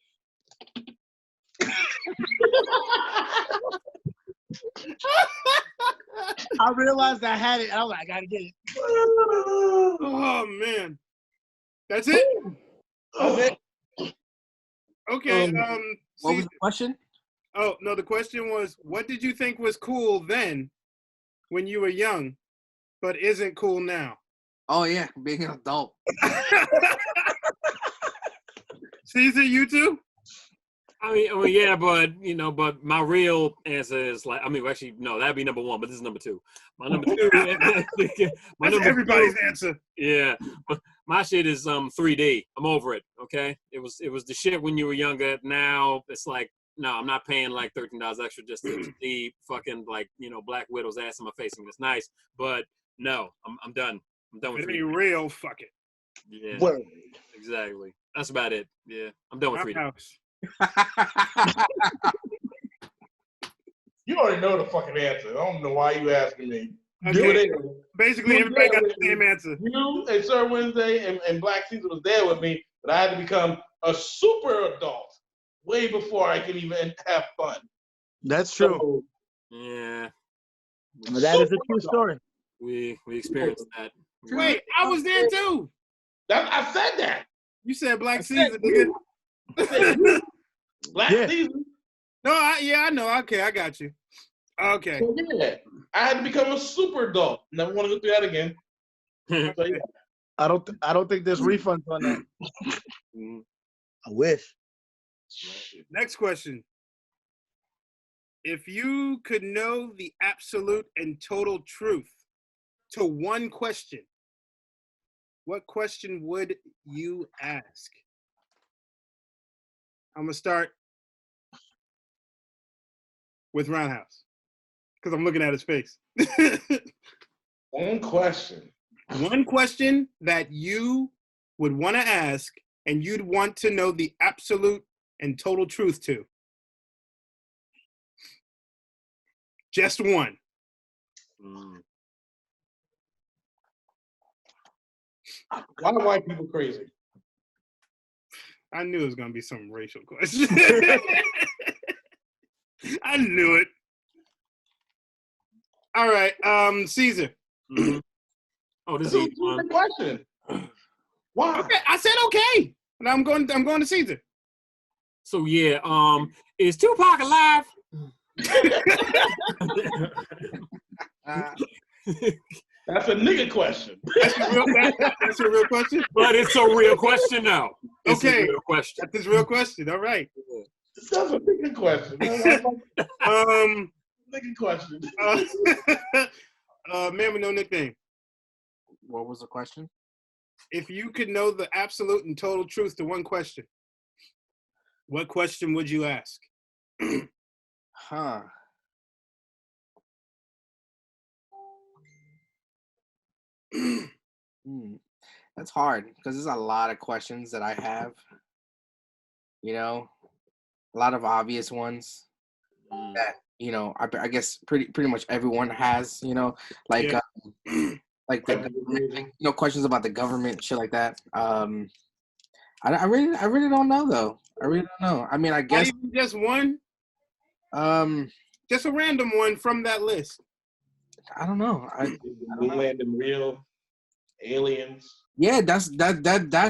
I realized I had it. I was like, I gotta get it. Oh man, that's it. Okay. What was the question? Oh no, the question was, what did you think was cool then, when you were young, but isn't cool now? Oh yeah, being an adult. Caesar, you too? I mean, yeah, but but my real answer is like, actually, no, that'd be number one, but this is number two. My number two, That's everybody's answer. Yeah, but my shit is 3D. I'm over it. Okay, it was the shit when you were younger. Now it's like, no, I'm not paying like $13 extra just to see fucking like Black Widow's ass in my face and it's nice, but no, I'm done. I'm done with 3D. It ain't real. Fuck it. Yeah, Word. Exactly. That's about it. Yeah, I'm done with 3D. You already know the fucking answer. I don't know why you asking me. Okay. Basically, everybody got the same answer. You and Sir Wednesday and Black Caesar was there with me, but I had to become a super adult way before I can even have fun. That's true. So, Yeah. That is a true story. We experienced that. Wait, I was there too. I said that. You said Black Caesar. Black Caesar. No, I know. Okay, I got you. Okay. So, yeah, I had to become a super adult. Never want to go through that again. So, yeah. I don't think there's refunds on that. I wish. Next question. If you could know the absolute and total truth to one question, what question would you ask? I'm going to start with Roundhouse because I'm looking at his face. One question. One question that you would want to ask and you'd want to know the absolute and total truth to. Just one. Why are white people crazy? I knew it was going to be some racial question. I knew it. All right, Caesar. Mm-hmm. Oh, this is a question. Why? Okay, I said okay. Now I'm going to Caesar. So yeah, is Tupac alive? That's a nigga question. That's a real question? But it's a real question now. It's okay. A real question. That's his real question. All right. That's a nigga question. Nigga question. Man with no nickname. What was the question? If you could know the absolute and total truth to one question, what question would you ask? Huh. That's hard because there's a lot of questions that I have. You know, a lot of obvious ones that I guess pretty much everyone has. Like like the questions about the government, shit like that. I really don't know though. I really don't know. I mean, I guess not even just one. Just a random one from that list. I don't know. Land and real aliens. Yeah, that's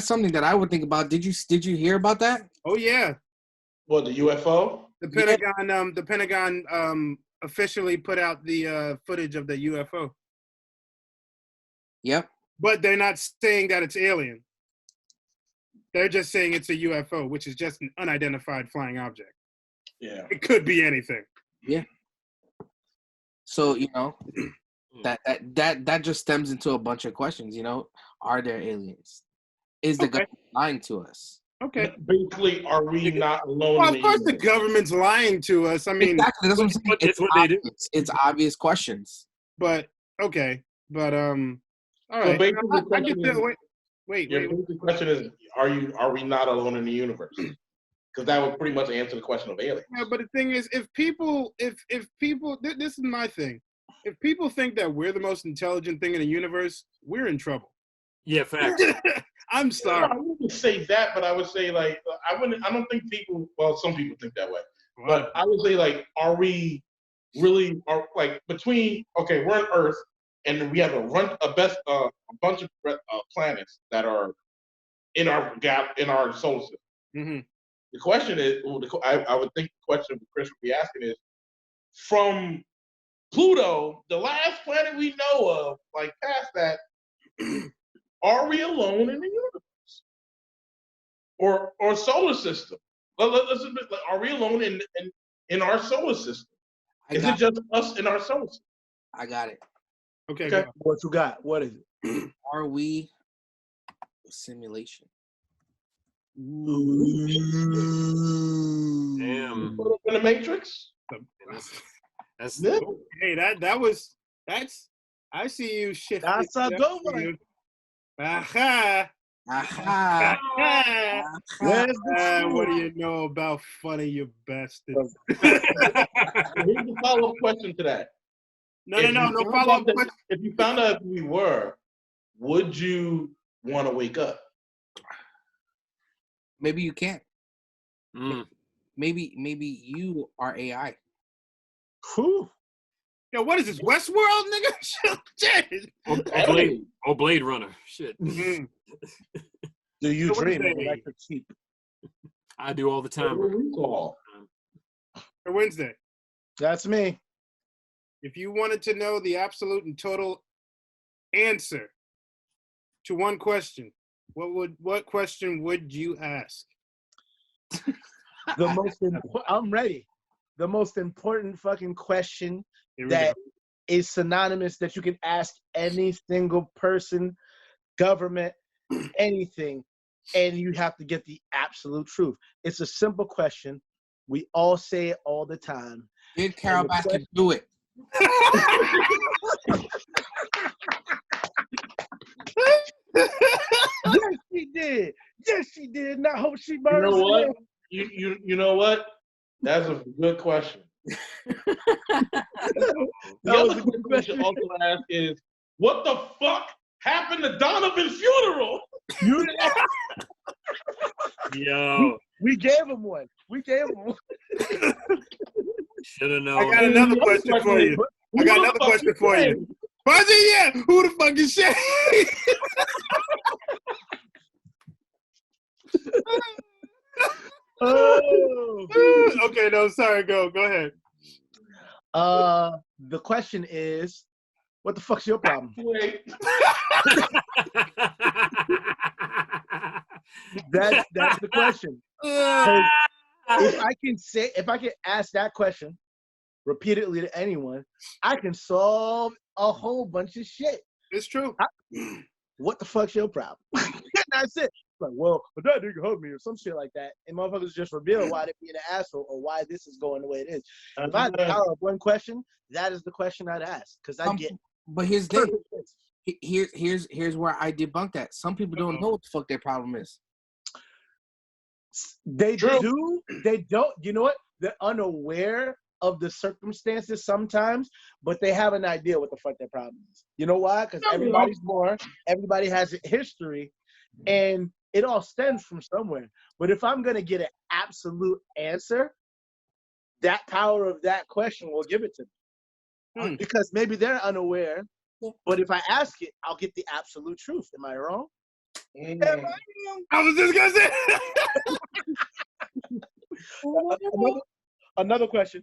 something that I would think about. Did you hear about that? Oh yeah. What, the UFO? The Pentagon. Yeah. The Pentagon officially put out the footage of the UFO. Yep. But they're not saying that it's alien. They're just saying it's a UFO, which is just an unidentified flying object. Yeah. It could be anything. Yeah. So, that just stems into a bunch of questions, Are there aliens? Is the government lying to us? Okay. Basically, are we not alone? Well, of course the government's lying to us. I mean, exactly. That's what I'm saying. It's what they do. It's obvious questions. But okay. But all right. So basically, the question is, are we not alone in the universe? Because that would pretty much answer the question of aliens. Yeah, but the thing is, if people, this is my thing. If people think that we're the most intelligent thing in the universe, we're in trouble. Yeah, facts. I'm sorry. I wouldn't say that, but I would say I don't think people. Well, some people think that way, but I would say are we really between? Okay, we're on Earth, and we have a bunch of planets that are in our solar system. Mm-hmm. The question is, I would think the question Chris would be asking is, from Pluto, the last planet we know of, past that, are we alone in the universe or solar system? Let's admit, are we alone in our solar system? Is it just us in our solar system? I got it. Okay. What you got? What is it? Are we a simulation? Damn. In the Matrix? That's Hey, that's I see you shifting. That's a good one. Aha. Aha. What do you know about funny, you bastard? Here's the follow-up question to that. No follow-up question. If you found out who we were, would you want to wake up? Maybe you can't. Maybe you are AI. Whew. Yo, what is this, Westworld, nigga? Shit. Or Blade Runner. Shit. Mm-hmm. Do you dream of electric sheep? I do all the time. For Wednesday. That's me. If you wanted to know the absolute and total answer to one question, what question would you ask? I'm ready. The most important fucking question that is synonymous that you can ask any single person, government, anything, and you have to get the absolute truth. It's a simple question. We all say it all the time. Did Carol Baskin do it? Yes, she did. Yes, she did. And I hope she burned. You know what? You know what? That's a good question. The other question we should also ask is, what the fuck happened to Donovan's funeral? Yo. We gave him one. Should have known. I got another question for you. Fuzzy, yeah. Who the fuck is Shay? Oh. Okay, no, sorry. Go ahead. The question is, what the fuck's your problem? That's the question. If I can ask that question repeatedly to anyone, I can solve a whole bunch of shit. It's true. What the fuck's your problem? That's it. Like, well, but that nigga hug me or some shit like that. And motherfuckers just reveal why they're being an asshole or why this is going the way it is. If I had the power of one question, that is the question I'd ask. Because I get. But here's the thing. Here's where I debunk that. Some people don't know what the fuck their problem is. They do. They don't. You know what? They're unaware of the circumstances sometimes, but they have an idea what the fuck their problem is. You know why? Because everybody's born, everybody has a history, and it all stems from somewhere. But if I'm gonna get an absolute answer, that power of that question will give it to me. Because maybe they're unaware, but if I ask it, I'll get the absolute truth. Am I wrong? I was just gonna say. Another question.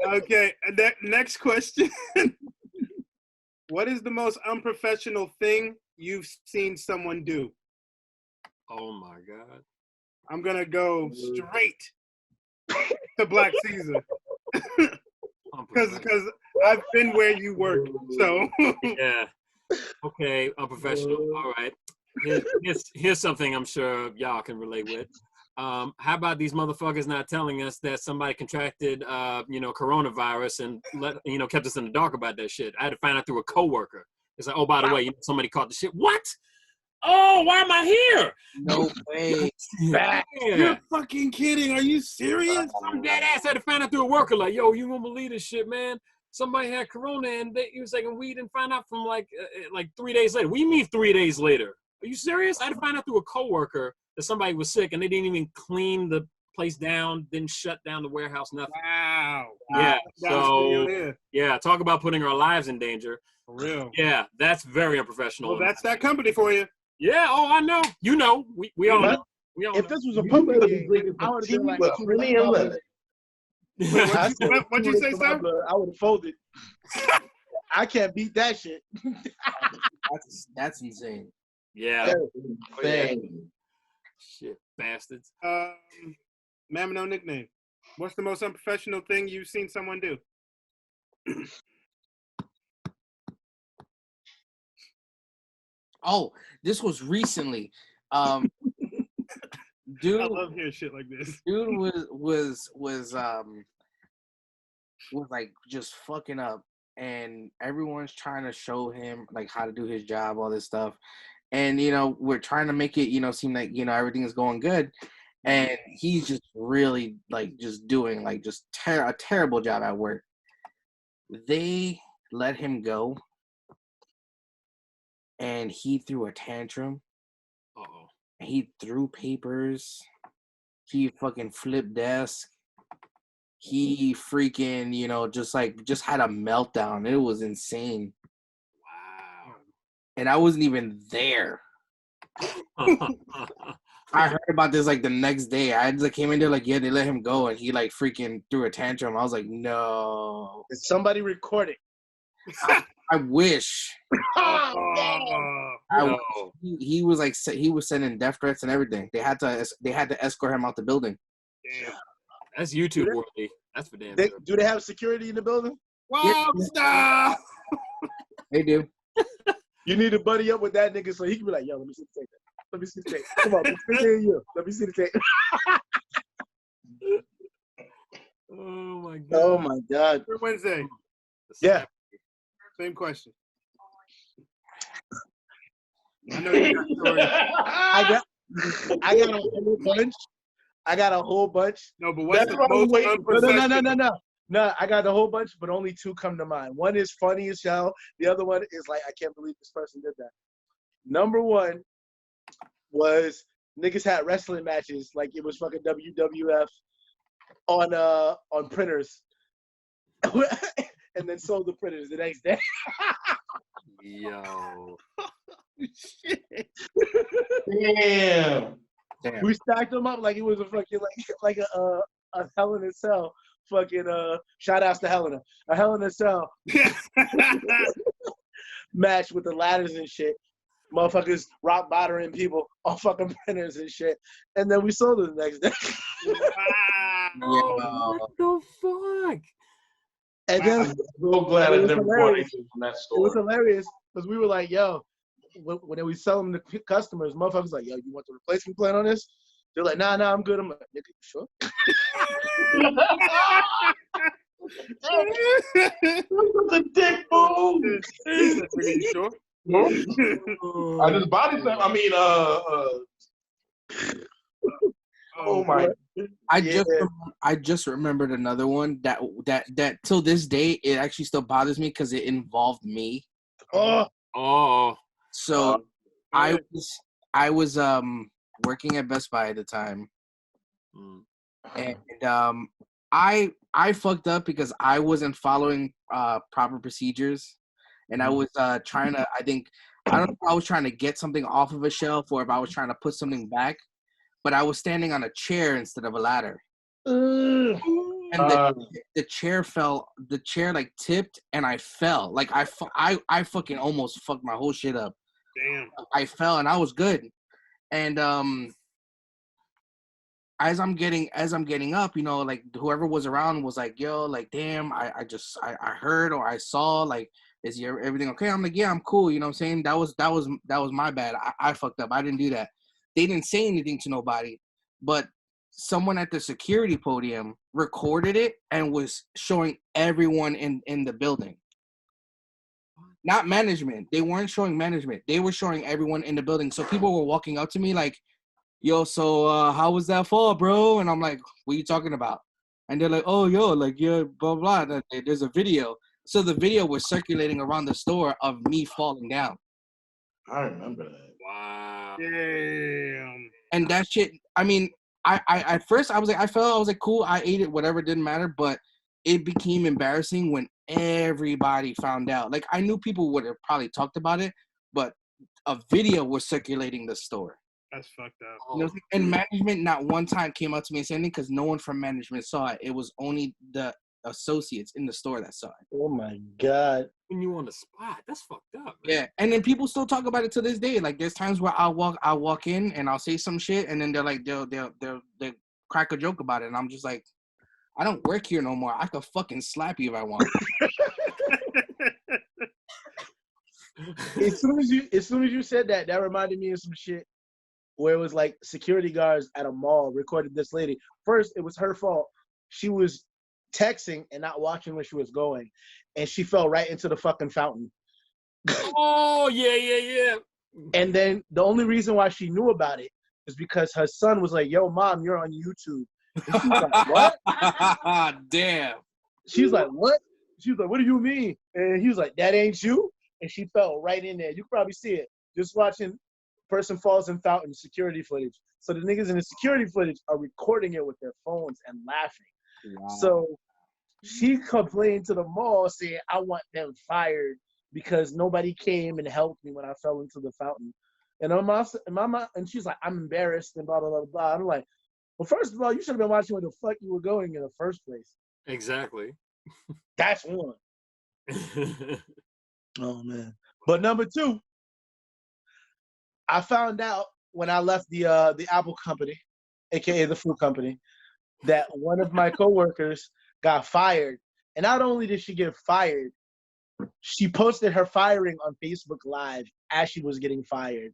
Okay, next question. What is the most unprofessional thing you've seen someone do? Oh my God. I'm gonna go straight to Black Caesar. Because I've been where you work, so. Yeah. Okay, unprofessional. All right. Here's something I'm sure y'all can relate with. How about these motherfuckers not telling us that somebody contracted, coronavirus and kept us in the dark about that shit? I had to find out through a coworker. It's like, oh, by the way, somebody caught the shit. What? Oh, why am I here? No way. Yeah. You're fucking kidding. Are you serious? I'm dead ass. I had to find out through a worker. Like, yo, you won't believe this shit, man. Somebody had corona and he was taking weed and found out from like 3 days later. We mean 3 days later. Are you serious? I had to find out through a coworker that somebody was sick and they didn't even clean the place down, didn't shut down the warehouse, nothing. Wow. Yeah. So, yeah, talk about putting our lives in danger. For real. Yeah, that's very unprofessional. Well, that's that company for you. Yeah, oh, I know. You know. We all know. If this was a public game, I would have been like, what'd you say, sir? I would have folded. I can't beat that shit. That's insane. Yeah. Insane. Shit, bastards. Man with no nickname. What's the most unprofessional thing you've seen someone do? Oh, this was recently. Dude, I love hearing shit like this. Dude was like just fucking up, and everyone's trying to show him like how to do his job, all this stuff, and we're trying to make it seem like everything is going good, and he's just really like just doing like just a terrible job at work. They let him go, and he threw a tantrum. Uh-oh. He threw papers. He fucking flipped desk. He freaking, just had a meltdown. It was insane. Wow. And I wasn't even there. I heard about this like the next day. I just came in there like, yeah, they let him go, and he like freaking threw a tantrum. I was like, no. Did somebody record it? I wish. No. He was like, he was sending death threats and everything. They had to escort him out the building. Damn. That's YouTube worthy. That's for damn sure. Do they have security in the building? Wow, stop. They do. You need to buddy up with that nigga so he can be like, yo, let me see the tape. Let me see the tape. Come on, let me see you. Let me see the tape. Oh my God. Oh my God. For Wednesday. Yeah. Same question. I know you got stories. I got a whole bunch. I got a whole bunch. No, but what's That's the what I'm most waiting. unprofessional? No, I got a whole bunch, but only two come to mind. One is funny as hell. The other one is like, I can't believe this person did that. Number one was niggas had wrestling matches like it was fucking WWF on printers. And then sold the printers the next day. Yo. Shit. Damn. We stacked them up like it was a fucking like a Hell in a Cell fucking shout outs to Helena. A Hell in a Cell match with the ladders and shit. Motherfuckers rock bottoming people on fucking printers and shit. And then we sold it the next day. Wow. What the fuck? And then I'm so glad I never bought anything from that it store. was hilarious because we were like, yo, when we sell them to customers, motherfuckers like, yo, you want the replacement plan on this? They're like, nah, I'm good. I'm like, nigga, you sure? The dick move. Pretty sure. I just body slam. I mean, oh my. I just remembered another one that till this day it actually still bothers me because it involved me. So I was working at Best Buy at the time, and I fucked up because I wasn't following proper procedures, and I was trying to. I don't know if I was trying to get something off of a shelf or if I was trying to put something back, but I was standing on a chair instead of a ladder. And the chair fell. The chair like tipped, and I fell. Like I fucking almost fucked my whole shit up. Damn. I fell, and I was good. And as I'm getting up, you know, like whoever was around was like, "Yo, like, damn, I heard or I saw, like, is everything okay?" I'm like, "Yeah, I'm cool." You know what I'm saying? That was my bad. I fucked up. I didn't do that. They didn't say anything to nobody, but someone at the security podium recorded it and was showing everyone in the building. Not management. They weren't showing management. They were showing everyone in the building. So people were walking up to me like, "Yo, so how was that fall, bro?" And I'm like, "What are you talking about?" And they're like, "Oh, yo, like, yeah, blah, blah. There's a video." So the video was circulating around the store of me falling down. I remember that. Wow. Damn. And that shit, I mean, I at first I was like, cool, I ate it, whatever, didn't matter. But it became embarrassing when everybody found out. Like, I knew people would have probably talked about it, but a video was circulating the store. That's fucked up. You know, and management not one time came up to me and said anything because no one from management saw it. It was only the associates in the store that saw it. Oh my God. When you on the spot, that's fucked up, man. Yeah, and then people still talk about it to this day. Like, there's times where I'll walk in and I'll say some shit, and then they're like, they'll crack a joke about it, and I'm just like, I don't work here no more. I could fucking slap you if I want. As soon as you said that, that reminded me of some shit where it was like security guards at a mall recorded this lady. First, it was her fault. She was texting and not watching where she was going, and she fell right into the fucking fountain. Oh, yeah. And then the only reason why she knew about it is because her son was like, "Yo, mom, you're on YouTube." And she was like, "What?" Damn. She was like, "What?" She was like, "What do you mean?" And he was like, "That ain't you." And she fell right in there. You can probably see it. Just watching person falls in fountain security footage. So the niggas in the security footage are recording it with their phones and laughing. Wow. So she complained to the mall saying, "I want them fired because nobody came and helped me when I fell into the fountain." And and she's like, "I'm embarrassed," and blah, blah, blah, blah. I'm like, well, first of all, you should have been watching where the fuck you were going in the first place. Exactly. That's one. Oh, man. But number two, I found out when I left the Apple company, a.k.a. the food company, that one of my coworkers got fired. And not only did she get fired, she posted her firing on Facebook Live as she was getting fired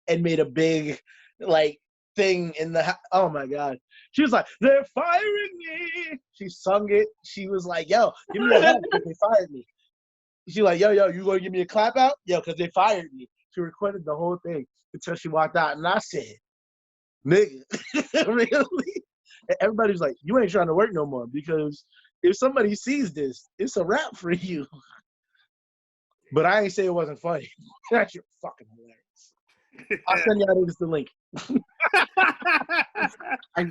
and made a big, like, thing in the oh my God. She was like, "They're firing me." She sung it. She was like, "Yo, give me a hand because they fired me." She like, yo, you gonna give me a clap out? Yo, because they fired me. She recorded the whole thing until she walked out. And I said, "Nigga, really?" And everybody was like, "You ain't trying to work no more because if somebody sees this, it's a wrap for you." But I ain't say it wasn't funny. That shit fucking hilarious. I'll send y'all niggas the link.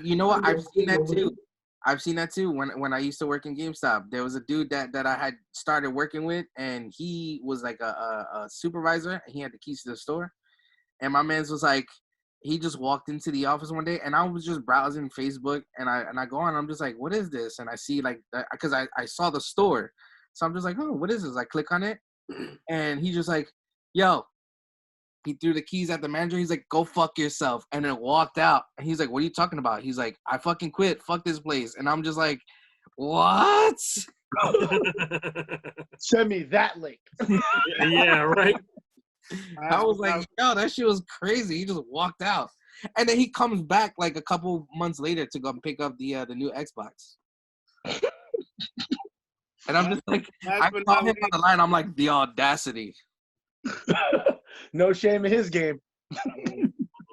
You know what? I've seen that too. When I used to work in GameStop, there was a dude that I had started working with, and he was like a supervisor, and he had the keys to the store. And my man's was like, he just walked into the office one day, and I was just browsing Facebook, and I go on, I'm just like, what is this? And I see like, because I saw the store, so I'm just like, oh, what is this? I click on it, and he's just like, yo. He threw the keys at the manager. He's like, "Go fuck yourself," and then walked out. And he's like, "What are you talking about?" He's like, "I fucking quit. Fuck this place." And I'm just like, "What?" Send me that link. Yeah, right. I was like, yo, that shit was crazy. He just walked out, and then he comes back like a couple months later to go and pick up the new Xbox. And I'm just like, I saw him on the line. I'm like, the audacity. No shame in his game.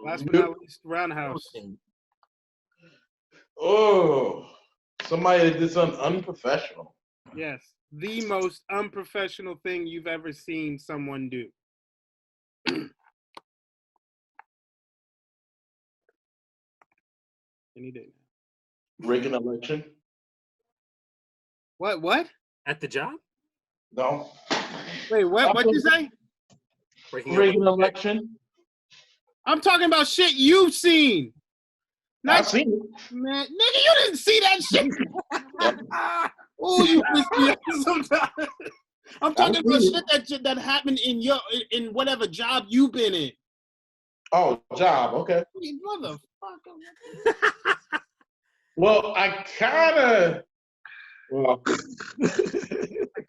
Last but not least, Roundhouse. Oh, somebody that did something unprofessional. Yes, the most unprofessional thing you've ever seen someone do. Any day now. Rig an election? What? At the job? No. Wait, what'd you say? Rig an election? I'm talking about shit you've seen. I've seen it. Man, nigga, you didn't see that shit. Oh, you pissed me off sometimes. I'm talking about shit that happened in whatever job you've been in. Oh, job, okay. Motherfucker. Well, I kind of. Well, all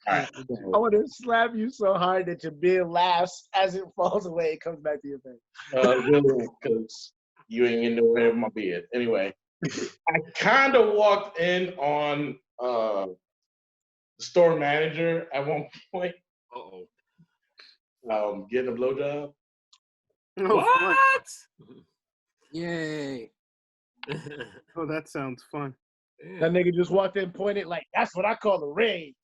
right. I want to slap you so hard that your beard laughs as it falls away. It comes back to your face. Because you ain't getting nowhere in my beard. Anyway, I kind of walked in on the store manager at one point. Getting a blowjob. What? Yay. Oh, that sounds fun. That nigga just walked in, pointed like, that's what I call the rage.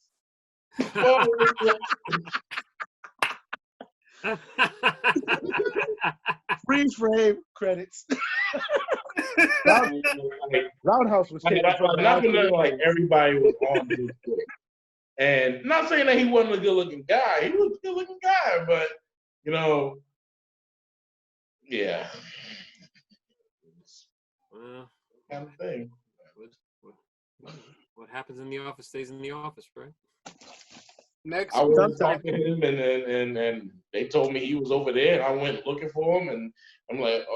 Freeze frame credits. Roundhouse was taking not like everybody was on this shit. And not saying that he wasn't a good looking guy. He was a good looking guy, but you know, yeah. Well, kind of thing. What happens in the office stays in the office, right? Next, I was talking to him, and they told me he was over there, and I went looking for him, and I'm like,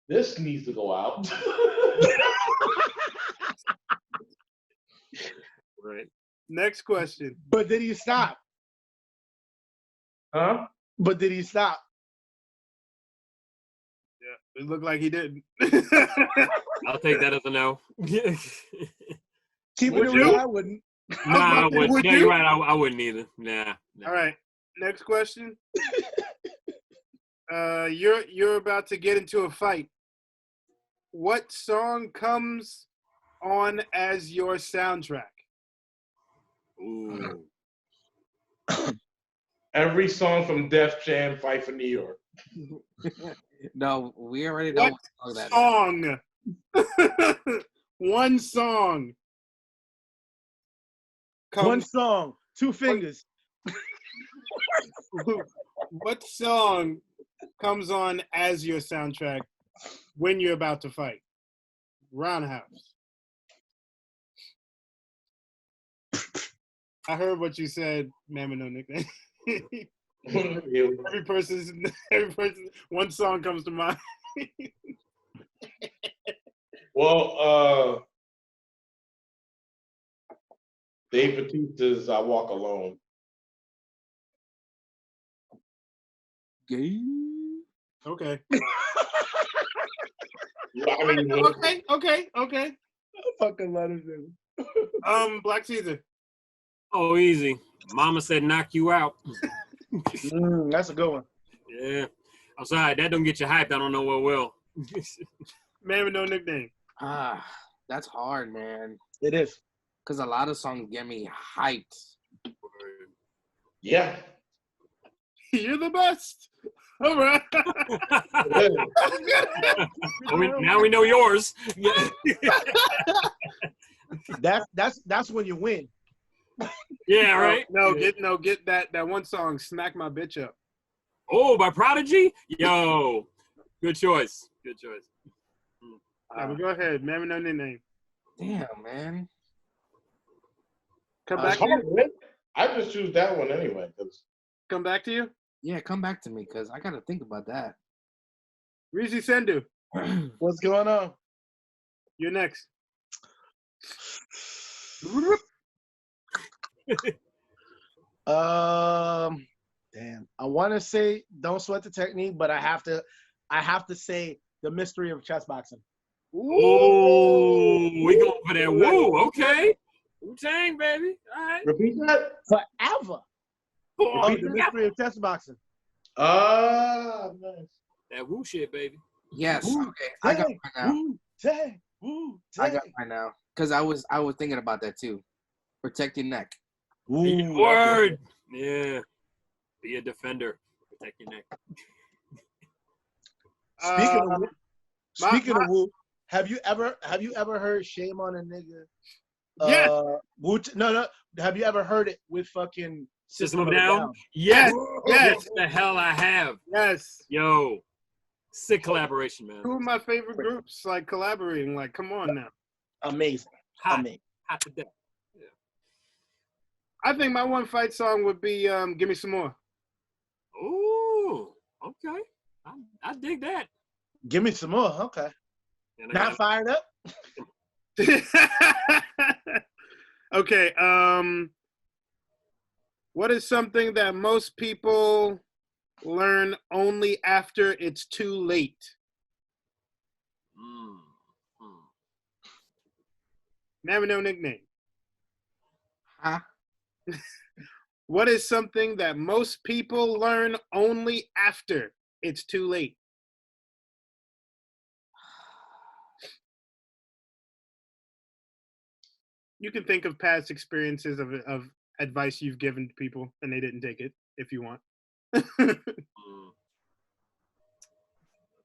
this needs to go out. Right. Next question. But did he stop? Huh? But did he stop? Yeah, it looked like he didn't. I'll take that as a no. Keep it real, I wouldn't. Nah, I wouldn't. Would Yeah, you? you're right. I wouldn't either. Nah. All right. Next question. You're about to get into a fight. What song comes on as your soundtrack? Ooh. Every song from Def Jam, Fight for New York. No, we already know What that song? One song. One song, two fingers. What song comes on as your soundtrack when you're about to fight? Roundhouse. I heard what you said, man with no nickname. every person, one song comes to mind. Well, Dave Bautista's "I Walk Alone." Gay. Okay. I mean, Okay. I fucking love this. Black Caesar. Oh, easy. Mama said knock you out. That's a good one. Yeah. I'm sorry, that don't get you hyped. I don't know what will. Man with no nickname. That's hard, man. It is. Because a lot of songs get me hyped. yeah. You're the best. All right. Now we know yours. That's when you win. Yeah, right. Get that one song, "Smack My Bitch Up." Oh, by Prodigy? Yo. Good choice. Good choice. But go ahead, man with no nickname. Damn, man. Come back to you. I just choose that one anyway. Come back to you. Yeah, come back to me because I got to think about that. Rishi Sendu, What's going on? you're next. Damn. I want to say Don't Sweat the Technique, but I have to say The Mystery of Chess Boxing. Oh, we going for that woo. Okay. Wu-Tang, baby. All right. Repeat that. Forever. Oh, The Mystery of Chess Boxing. Ah, nice. that woo shit, baby. Yes. Woo, Okay. I got mine now. Wu-Tang, Wu-Tang. I got mine now. Because I was thinking about that too. Protect your neck. Ooh, Word. Yeah. Be a defender. Protect your neck. Speaking of Wu, have you ever heard "Shame on a Nigga"? Yeah. No. Have you ever heard it with fucking System of a Down? Yes. Yes. The hell I have. Yes. Yo. Sick collaboration, man. Two of my favorite groups, like collaborating. Like, come on now. Amazing. Hot. Amazing. Hot to death. Yeah. I think my one fight song would be "Give Me Some More." Ooh. Okay. I dig that. Give me some more. Okay. And Not fired up. Okay. What is something that most people learn only after it's too late? Never no nickname. Huh? What is something that most people learn only after it's too late? You can think of past experiences of advice you've given to people and they didn't take it, if you want.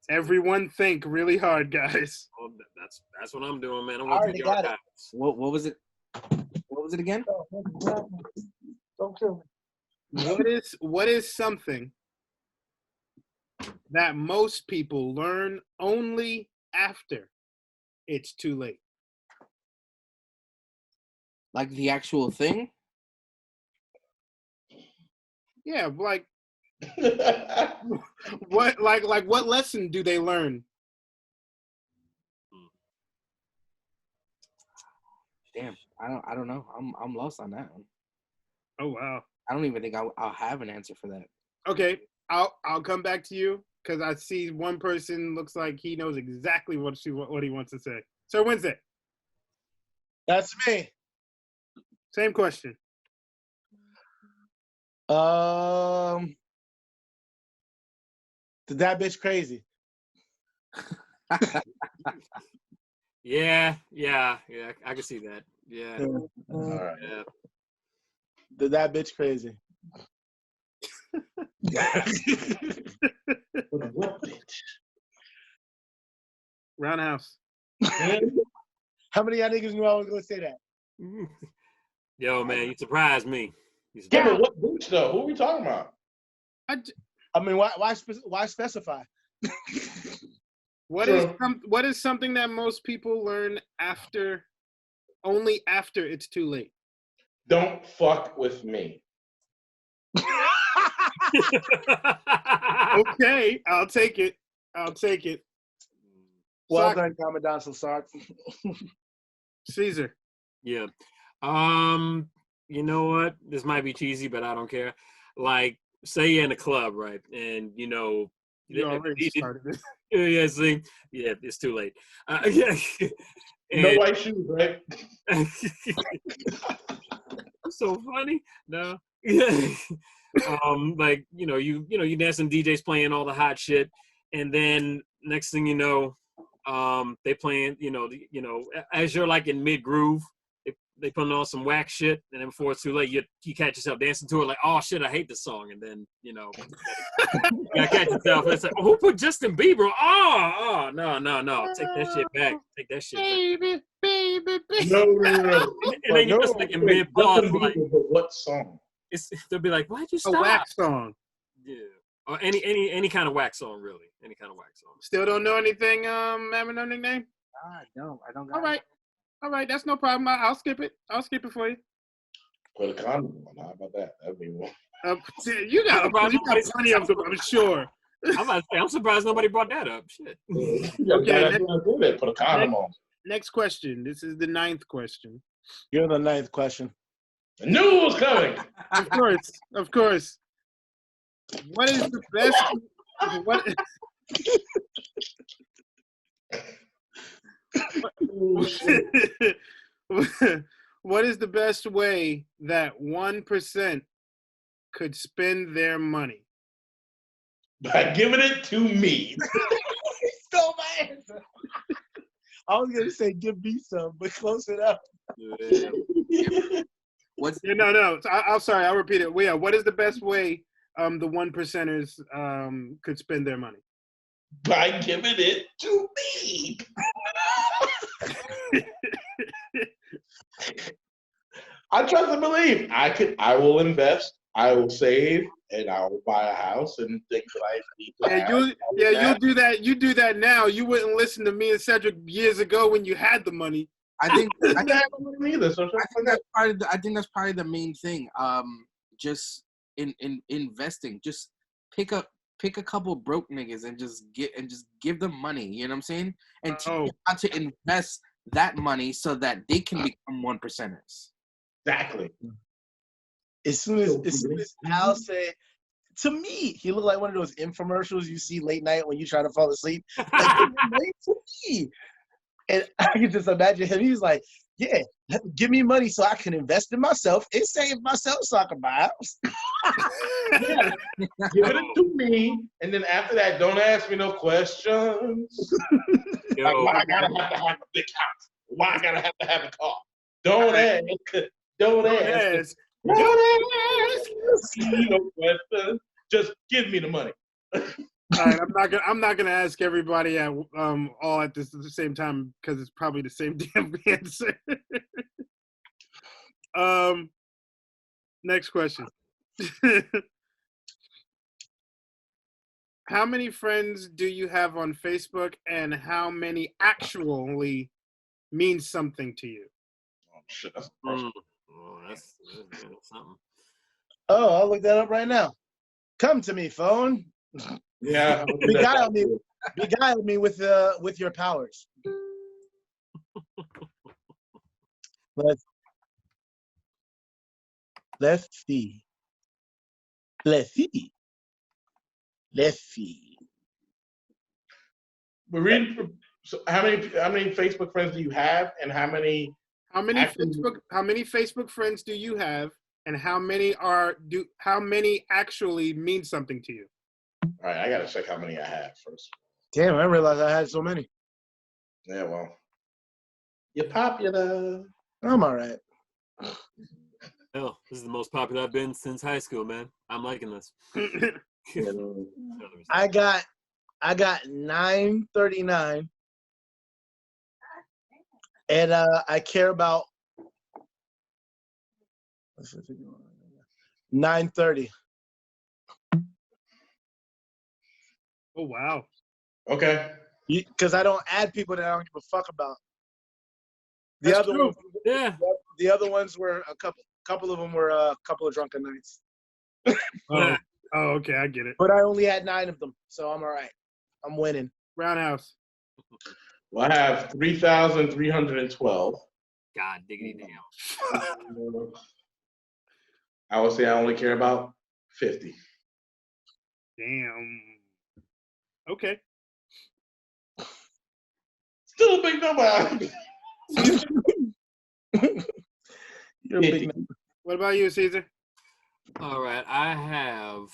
Everyone think really hard, guys. Oh, that's what I'm doing, man. I'm I going to already the got it. archives. What was it? What was it again? Don't kill me. What is something that most people learn only after it's too late? Like the actual thing? Yeah, like what lesson do they learn? Damn, I don't know. I'm lost on that one. Oh wow. I don't even think I'll have an answer for that. Okay, I'll come back to you because I see one person looks like he knows exactly what he wants to say. Sir Wednesday. That's me. Same question. That bitch crazy. Yeah. I can see that. Yeah. All right. Yeah. That bitch crazy. What bitch? Roundhouse. How many of y'all niggas knew I was gonna say that? Yo, man, you surprised me. Yeah, but what bitch though? Who are we talking about? I mean, why specify? What is something that most people learn only after it's too late? Don't fuck with me. Okay, I'll take it. Well done, Commandant Sark. Caesar. Yeah. You know what? This might be cheesy, but I don't care. Like, say you're in a club, right? And you already started it. Yeah, see? Yeah, it's too late. Yeah. No white shoes, right? So funny. No. Like, you dancing, DJs playing all the hot shit, and then next thing you know, they playing, as you're like in mid groove, they putting on some whack shit, and then before it's too late, you catch yourself dancing to it like, oh shit, I hate this song, and then you gotta catch yourself. And it's like, oh, who put Justin Bieber? Oh, no, take that shit back. Take that shit back. Baby. No. And then you're just like in mid pause, like, what song? They'll be like, why'd you stop? A wax song. Yeah. Or any kind of wax song, really. Any kind of wax song. Still don't know anything, having no nickname? I don't got it. All right, that's no problem. I'll skip it. For you. Put a condom on. How about that? That'd be one. You got plenty of them, I'm sure. I'm about to say, I'm surprised nobody brought that up. Shit. Okay, put a condom on. Next question. This is the 9th question. You're the 9th question. I knew it was coming. Of course. What is the best? What is the best way that 1% could spend their money? By giving it to me. He stole my answer. I was gonna say give me some, but close enough. No. I'm sorry. I'll repeat it. Well, yeah. What is the best way the 1%ers could spend their money? By giving it to me. I trust and believe. I will invest. I will save, and I will buy a house and things that I need to have. You'll do that. You do that now. You wouldn't listen to me and Cedric years ago when you had the money. I think I didn't have the money either. So I think that's probably the main thing. Just in investing, just pick a couple broke niggas and just give them money. You know what I'm saying? And teach them how to invest that money so that they can become 1%ers. Exactly. As soon as Al said, to me, he looked like one of those infomercials you see late night when you try to fall asleep. Like, money to me. And I can just imagine him. He's like, yeah, give me money so I can invest in myself and save myself so I can buy a house. Yeah. Give it to me. And then after that, don't ask me no questions. Like, why I gotta have to have a big house? Why I gotta have to have a car? Don't ask. Don't ask. No questions. Just give me the money. All right, I'm not gonna ask everybody at all at the same time because it's probably the same damn answer. Next question. How many friends do you have on Facebook, and how many actually mean something to you? Oh shit, that's that's something. Oh, I'll look that up right now. Come to me, phone. Yeah. Beguile me with your powers. Let's see. We're reading. So how many Facebook friends do you have, and how many Facebook friends do you have, and how many actually mean something to you? All right, I gotta check how many I have first. Damn, I realized I had so many. Yeah, well, you're popular. I'm all right. Hell, this is the most popular I've been since high school, man. I'm liking this. I got 939, and I care about 930. Oh wow. Okay. Because I don't add people that I don't give a fuck about. The other ones were a couple of them were a couple of drunken nights. Oh, okay, I get it. But I only had 9 of them, so I'm all right. I'm winning. Roundhouse. Well, I have 3,312. God diggity damn. I would say I only care about 50. Damn. Okay. Still a big number. You're a big number. What about you, Caesar? All right, I have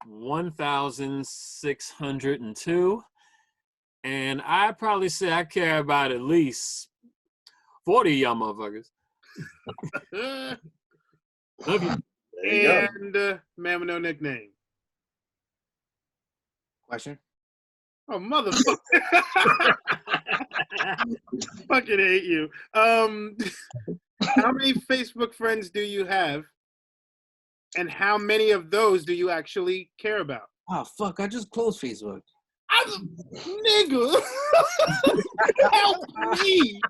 1,602, and I probably say I care about at least 40 of y'all motherfuckers. Love you. And man with no nickname. Question? Oh, motherfucker. Fucking hate you. How many Facebook friends do you have? And how many of those do you actually care about? Oh, fuck. I just closed Facebook. Nigga. Help me.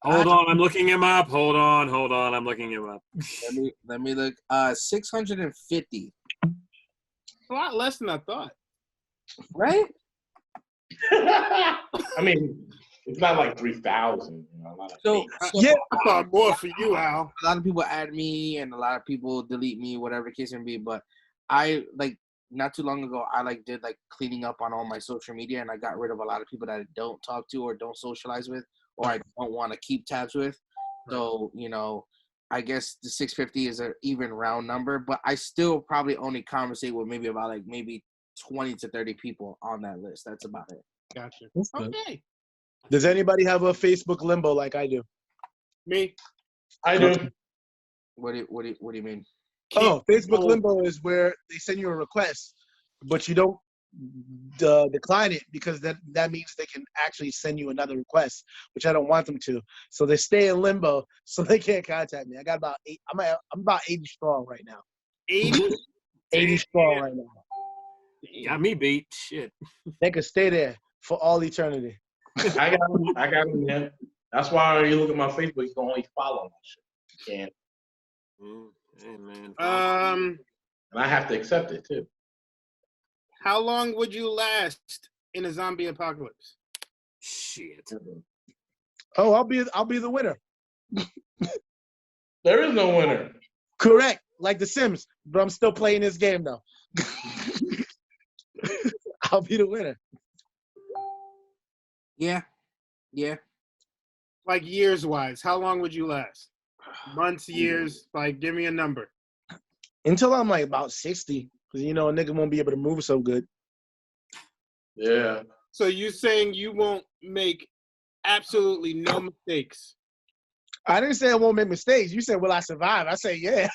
Hold on, I'm looking him up. Hold on, I'm looking him up. Let me look. 650. A lot less than I thought. Right? I mean, It's not like 3,000. You know, So yeah, I thought more for you, Al. a lot of people add me and a lot of people delete me, whatever the case may be. But I like not too long ago, I like did like cleaning up on all my social media, and I got rid of a lot of people that I don't talk to or don't socialize with, or I don't want to keep tabs with. So I guess the 650 is an even round number, but I still probably only conversate with maybe about like maybe 20 to 30 people on that list. That's about it. Gotcha. good. Okay. Does anybody have a Facebook limbo like I do? Me. I do. What do you mean? Oh, Facebook limbo is where they send you a request, but you don't decline it because that means they can actually send you another request, which I don't want them to. So they stay in limbo, so they can't contact me. I got about 8. I'm about 80 strong right now. 80? 80 strong right now. Got me beat. Shit. They could stay there for all eternity. I got him, man. That's why you look at my Facebook, you can only follow my shit. You can't. Hey, man. And I have to accept it too. How long would you last in a zombie apocalypse? Shit. Oh, I'll be the winner. There is no winner. Correct, like The Sims, but I'm still playing this game though. I'll be the winner. Yeah. Like years wise, how long would you last? Months, years? Like, give me a number. Until I'm like about 60, because a nigga won't be able to move so good. Yeah. So you saying you won't make absolutely no mistakes? I didn't say I won't make mistakes. You said, will I survive? I say, yeah.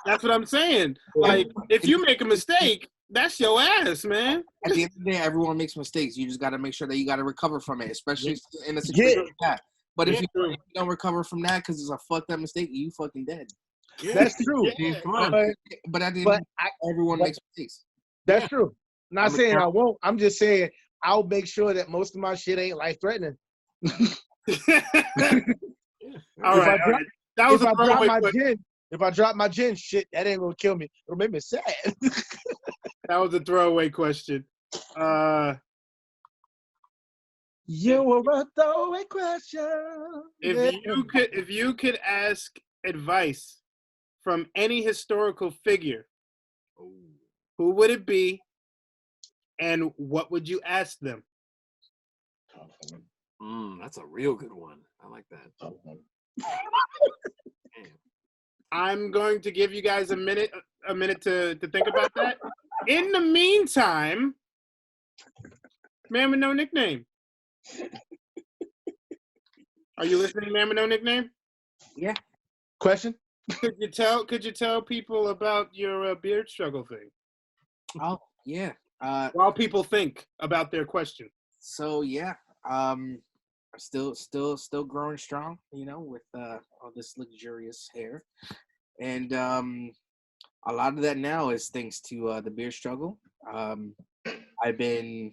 That's what I'm saying. Like, if you make a mistake, that's your ass, man. At the end of the day, everyone makes mistakes. You just got to make sure that you got to recover from it, especially in a situation like that. But if you don't recover from that because it's a fucked up mistake, you fucking dead. That's true. Yeah, come on. But at the end of the day, everyone makes mistakes. That's true. Not saying I won't. I'm just saying I'll make sure that most of my shit ain't life-threatening. All right. That was a throwaway question. If I drop my gin, shit, that ain't gonna kill me. It'll make me sad. That was a throwaway question. You were a throwaway question. If you could ask advice from any historical figure, who would it be, and what would you ask them? That's a real good one. I like that. I'm going to give you guys a minute to think about that. In the meantime, man with no nickname. Are you listening, man with no nickname? Yeah. Question? Could you tell people about your beard struggle thing? Oh yeah. While people think about their question. So yeah, still growing strong, with all this luxurious hair, and a lot of that now is thanks to the beard struggle. I've been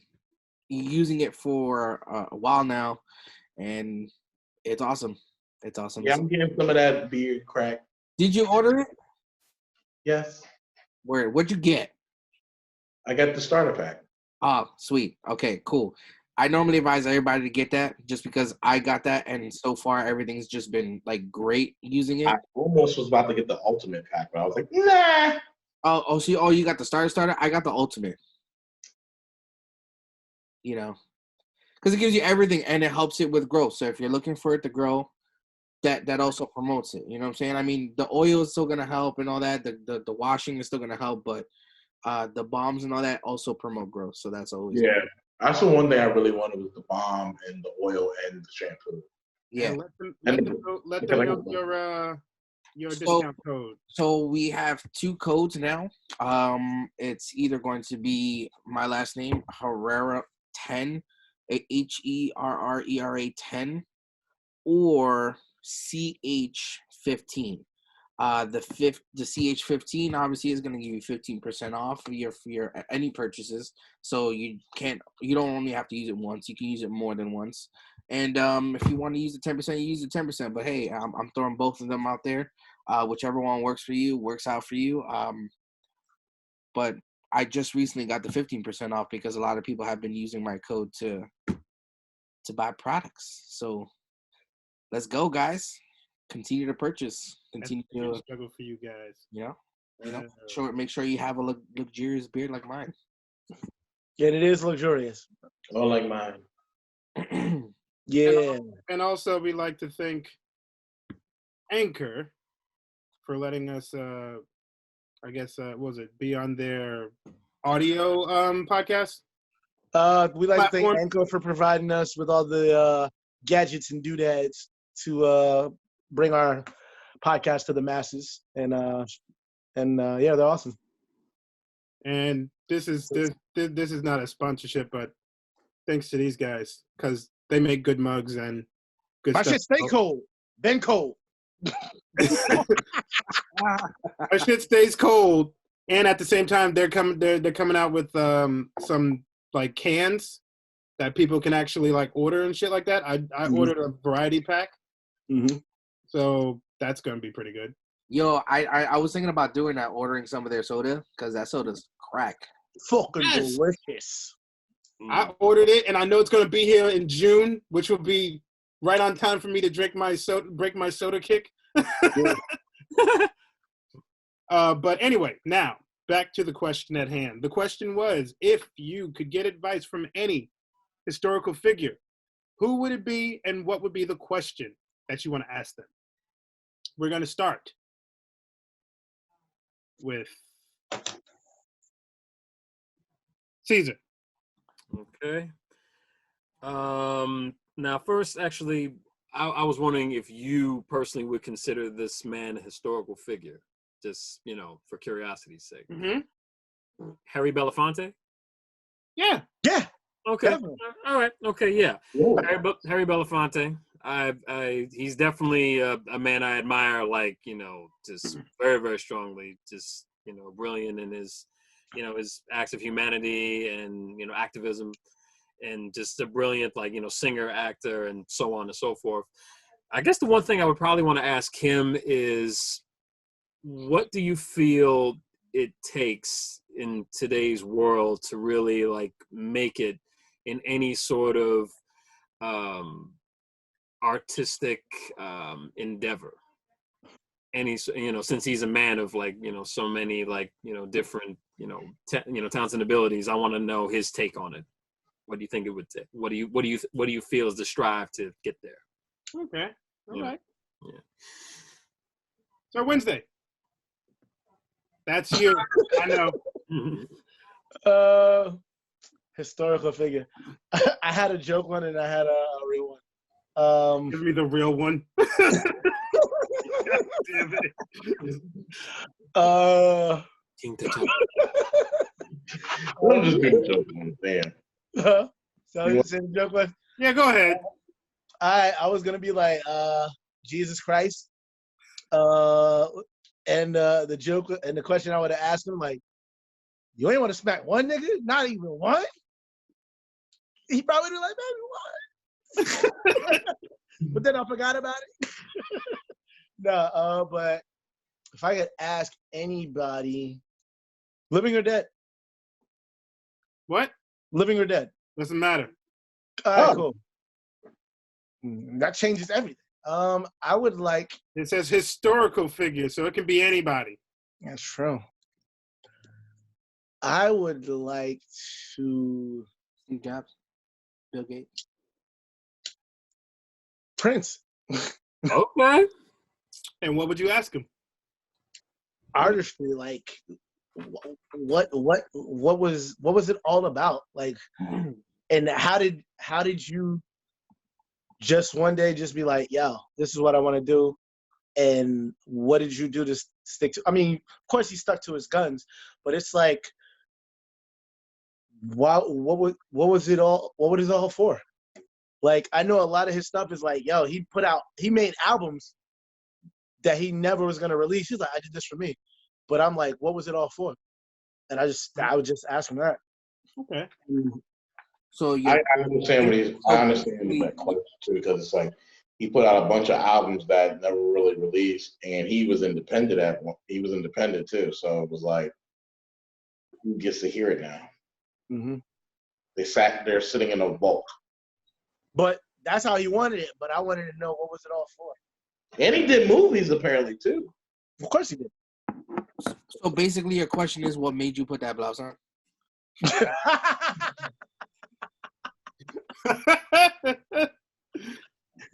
using it for a while now, and it's awesome. It's awesome. Yeah, I'm getting some of that beard crack. Did you order it? Yes. What'd you get? I got the starter pack. Oh, sweet. Okay, cool. I normally advise everybody to get that just because I got that, and so far everything's just been like great using it. I almost was about to get the ultimate pack, but I was like, nah. So you got the starter? I got the ultimate. Because it gives you everything and it helps it with growth. So if you're looking for it to grow, that also promotes it. You know what I'm saying? I mean, the oil is still gonna help and all that. The washing is still gonna help, but the bombs and all that also promote growth. So that's always good. That's the one thing I really wanted was the balm and the oil and the shampoo. Yeah. Let them know your discount code. So we have 2 codes now. It's either going to be my last name, Herrera 10, HERRERA 10, or CH 15. The CH 15 obviously is going to give you 15% off for your any purchases. So you don't only have to use it once. You can use it more than once. And if you want to use the 10%, you use the 10%. But hey, I'm throwing both of them out there. Whichever one works out for you. But I just recently got the 15% off because a lot of people have been using my code to to buy products. So let's go, guys. Continue to purchase. Continue to struggle for you guys. Make sure you have a luxurious beard like mine. Yeah, it is luxurious. Oh, like mine. Yeah. And also, we like to thank Anchor for letting us, be on their audio podcast. We like to thank Anchor for providing us with all the gadgets and doodads to bring our podcast to the masses. And yeah, they're awesome. And this is not a sponsorship, but thanks to these guys because they make good mugs and good My stuff. shit stay cold. Been cold. My shit stays cold, and at the same time, they're coming out with some like cans that people can actually like order and shit like that. I ordered a variety pack, so that's gonna be pretty good. Yo, I was thinking about doing that, ordering some of their soda because that soda's crack. Fucking delicious. I ordered it, and I know it's gonna be here in June, which will be right on time for me to break my soda kick. But anyway, now back to the question at hand. The question was, if you could get advice from any historical figure, who would it be, and what would be the question that you want to ask them? We're going to start with Caesar. Okay. Now, first, actually, I was wondering if you personally would consider this man a historical figure, just, for curiosity's sake. Mm-hmm. Harry Belafonte? Yeah. Yeah. Okay. Definitely. All right. Okay. Yeah. Cool. Harry Belafonte. He's definitely a man I admire, just very, very strongly, just, brilliant in his, his acts of humanity and, activism, and just a brilliant, singer, actor, and so on and so forth. I guess the one thing I would probably want to ask him is, what do you feel it takes in today's world to really, make it in any sort of artistic endeavor? Since he's a man of so many different talents and abilities, I want to know his take on it. What do you think it would take? What do you feel is the strive to get there? Okay. All right. Yeah. So Wednesday. That's you. I know. Historical figure. I had a joke one and I had a real one. Give me the real one. God damn it. King T'Challa. I'm just gonna joke on the fan. So you said the joke was? Yeah, go ahead. I was gonna be like Jesus Christ. And the joke and the question I would have asked him, like, you ain't want to smack one nigga? Not even one? He probably would be like, maybe one. But then I forgot about it. No, but if I could ask anybody, living or dead? What? Living or dead? Doesn't matter. All right, cool. That changes everything. I would like. It says historical figure, so it can be anybody. That's true. I would like to. Steve Jobs, Bill Gates, Prince. Okay. And what would you ask him? Artistry, like, what was it all about? Like, and how did you just one day just be like, yo, this is what I want to do? And what did you do to stick to? I mean, of course he stuck to his guns, but it's like, wow, what was it all for? Like, I know a lot of his stuff is like, yo, he made albums that he never was gonna release. He's like, I did this for me. But I'm like, what was it all for? And I would just ask him that. Okay. So I understand that question too, because it's like he put out a bunch of albums that never really released, and he was independent too. So it was like, who gets to hear it now? Mm-hmm. They're sitting in a vault. But that's how he wanted it. But I wanted to know what was it all for. And he did movies apparently too. Of course he did. So basically, your question is, what made you put that blouse on?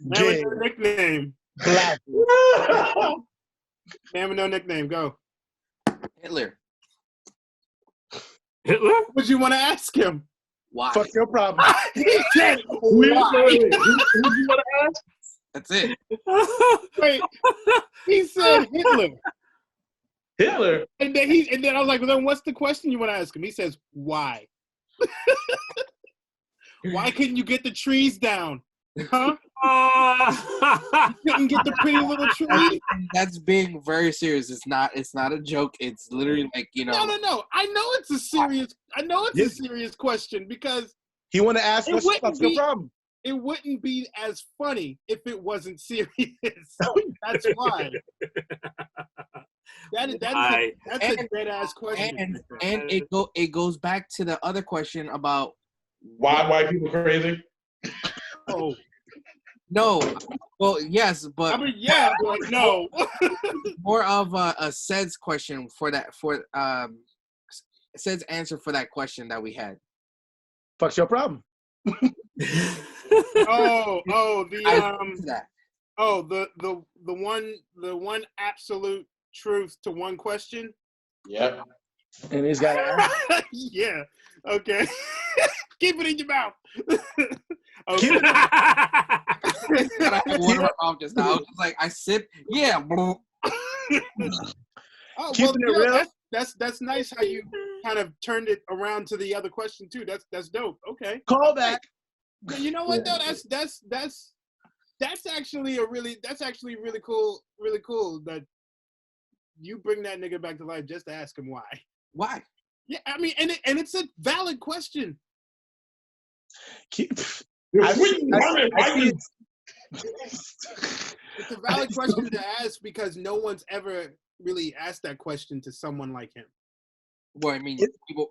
Man with no nickname. Black. Man with no nickname. Go. Hitler. Hitler? What would you want to ask him? Why? Fuck your problem. He said, Who you why? want to ask? That's it. Wait, he said Hitler. Hitler. And then I was like, well, then what's the question you want to ask him? He says, why? Why couldn't you get the trees down? Huh? You couldn't get the pretty little tree? That's being very serious. It's not a joke. It's literally like, you know. No. I know it's a serious question because He want to ask what's your problem. it wouldn't be as funny if it wasn't serious. That's why. That's a dead ass question. And it goes back to the other question about Why white people crazy? Oh. No. Well, yes, but I mean, yeah, but no. more of a Sed's question for Sed's answer for that question that we had. Fuck's your problem. The one absolute truth to one question. Yep. And he's got to Yeah. Okay. Keep it in your mouth. Keep it. I had one of my mouth just now. I was just like, I sip. Yeah. Keeping it real. That's nice how you kind of turned it around to the other question too. That's dope. Okay. Call back. You know what though? That's actually really cool that you bring that nigga back to life just to ask him why. Why? Yeah, I mean, and it's a valid question. It's a valid question to ask because no one's ever really asked that question to someone like him. Well, I mean,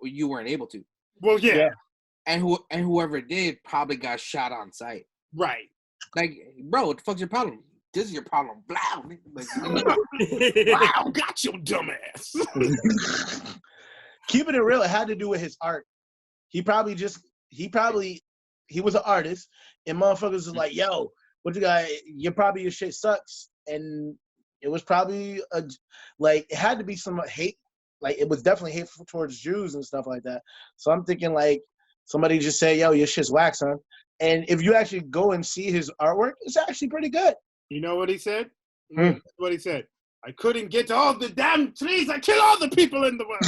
you weren't able to. Well, yeah. And whoever did probably got shot on sight. Right. Like, bro, what the fuck's your problem? This is your problem. Blah. Like, wow, got your dumb ass. Keeping it real, it had to do with his art. He was an artist, and motherfuckers was like, yo, what you got? Your shit sucks. And it was probably it had to be some hate. Like, it was definitely hateful towards Jews and stuff like that. So I'm thinking, like, somebody just say, yo, your shit's whack, son. And if you actually go and see his artwork, it's actually pretty good. You know what he said? What he said? I couldn't get to all the damn trees. I kill all the people in the world.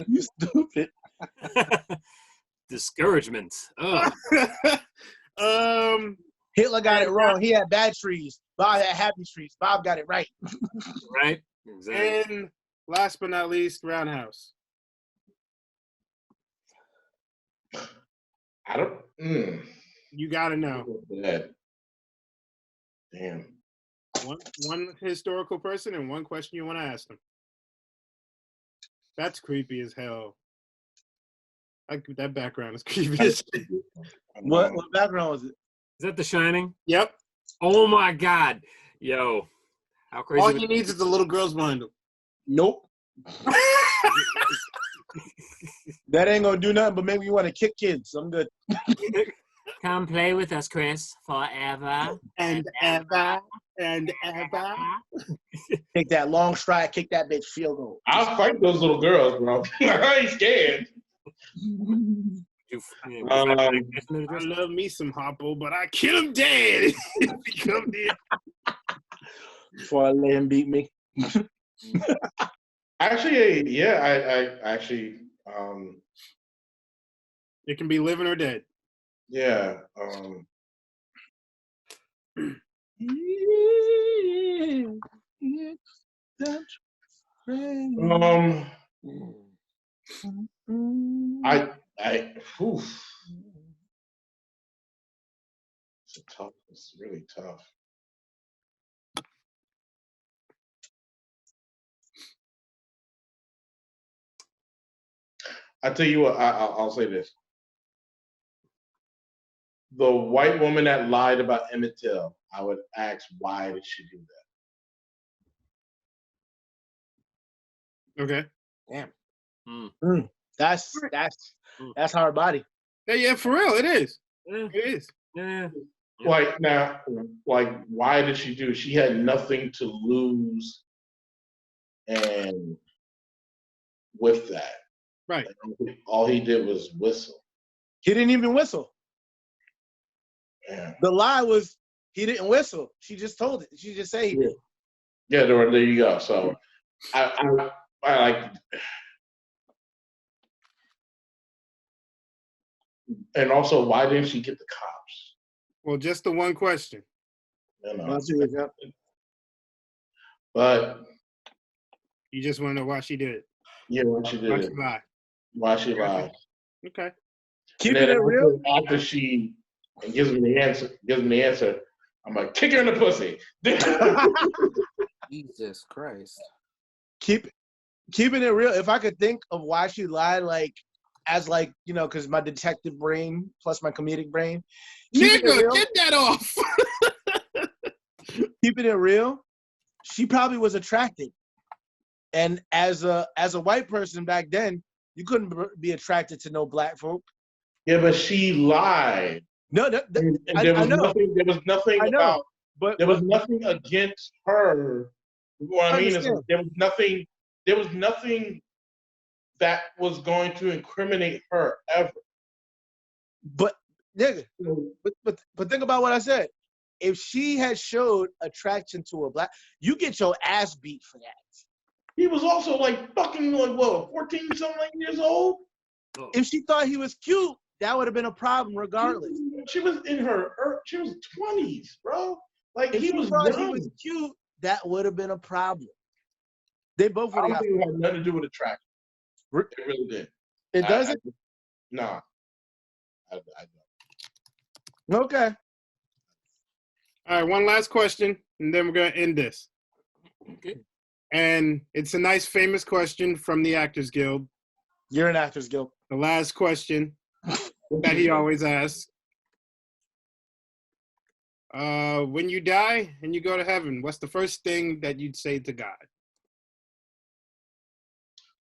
You stupid. Discouragement. Hitler got it wrong. He had bad trees. Bob had happy trees. Bob got it right. Right? Exactly. And last but not least, Roundhouse. I don't. You gotta know. Damn. One historical person and one question you want to ask them. That's creepy as hell. That background is creepy as shit. What background was it? Is that The Shining? Yep. Oh my God. Yo. How crazy. All he needs is the little girls behind him. Nope. That ain't gonna do nothing but make me want to kick kids. I'm good. Come play with us, Chris, forever and ever and ever. Take that long stride, kick that bitch, field goal. I'll fight those little girls, bro. I ain't scared. I love me some Hoppo, but I kill him dead. He come dead. Before I let him beat me. Actually, yeah, I actually. It can be living or dead. Yeah. Oof. It's really tough. I tell you what, I'll say this. the white woman that lied about Emmett Till, I would ask, why did she do that? Okay. Damn. That's hard body. Yeah, for real, it is. Yeah. It is. Yeah. Like now, like why did she do it? She had nothing to lose, and with that, Right. all he did was whistle. He didn't even whistle. Yeah. The lie was he didn't whistle. She just told it. She just said he did. Yeah, there you go. So I like, and also why didn't she get the cops? Well, just the one question. You know, That's it. but You just want to know why she did it. yeah, why she did Why it? she lied. Why she lied? Okay. Keeping it real. After she gives me the answer, I'm like, kick her in the pussy. Jesus Christ. Keeping it real. If I could think of why she lied, like as like because my detective brain plus my comedic brain. Nigga, get that off. Keeping it real, she probably was attracted, and as a white person back then, you couldn't be attracted to no black folk. Yeah, but she lied. No, I know. There was nothing about. But there was nothing against her. What I mean is, there was nothing that was going to incriminate her ever. But nigga, but think about what I said. If she had showed attraction to a black, you get your ass beat for that. He was also like fucking like what, 14 something years old. If she thought he was cute, that would have been a problem regardless. She was in her 20s, bro. Like if he was young. He was cute, that would have been a problem. They both would have. I don't think it had nothing to do with attraction. It really did. It doesn't. No. I don't. Okay. All right, one last question, and then we're gonna end this. Okay. And it's a nice, famous question from the Actors Guild. You're an Actors Guild. The last question that he always asks. When you die and you go to heaven, what's the first thing that you'd say to God?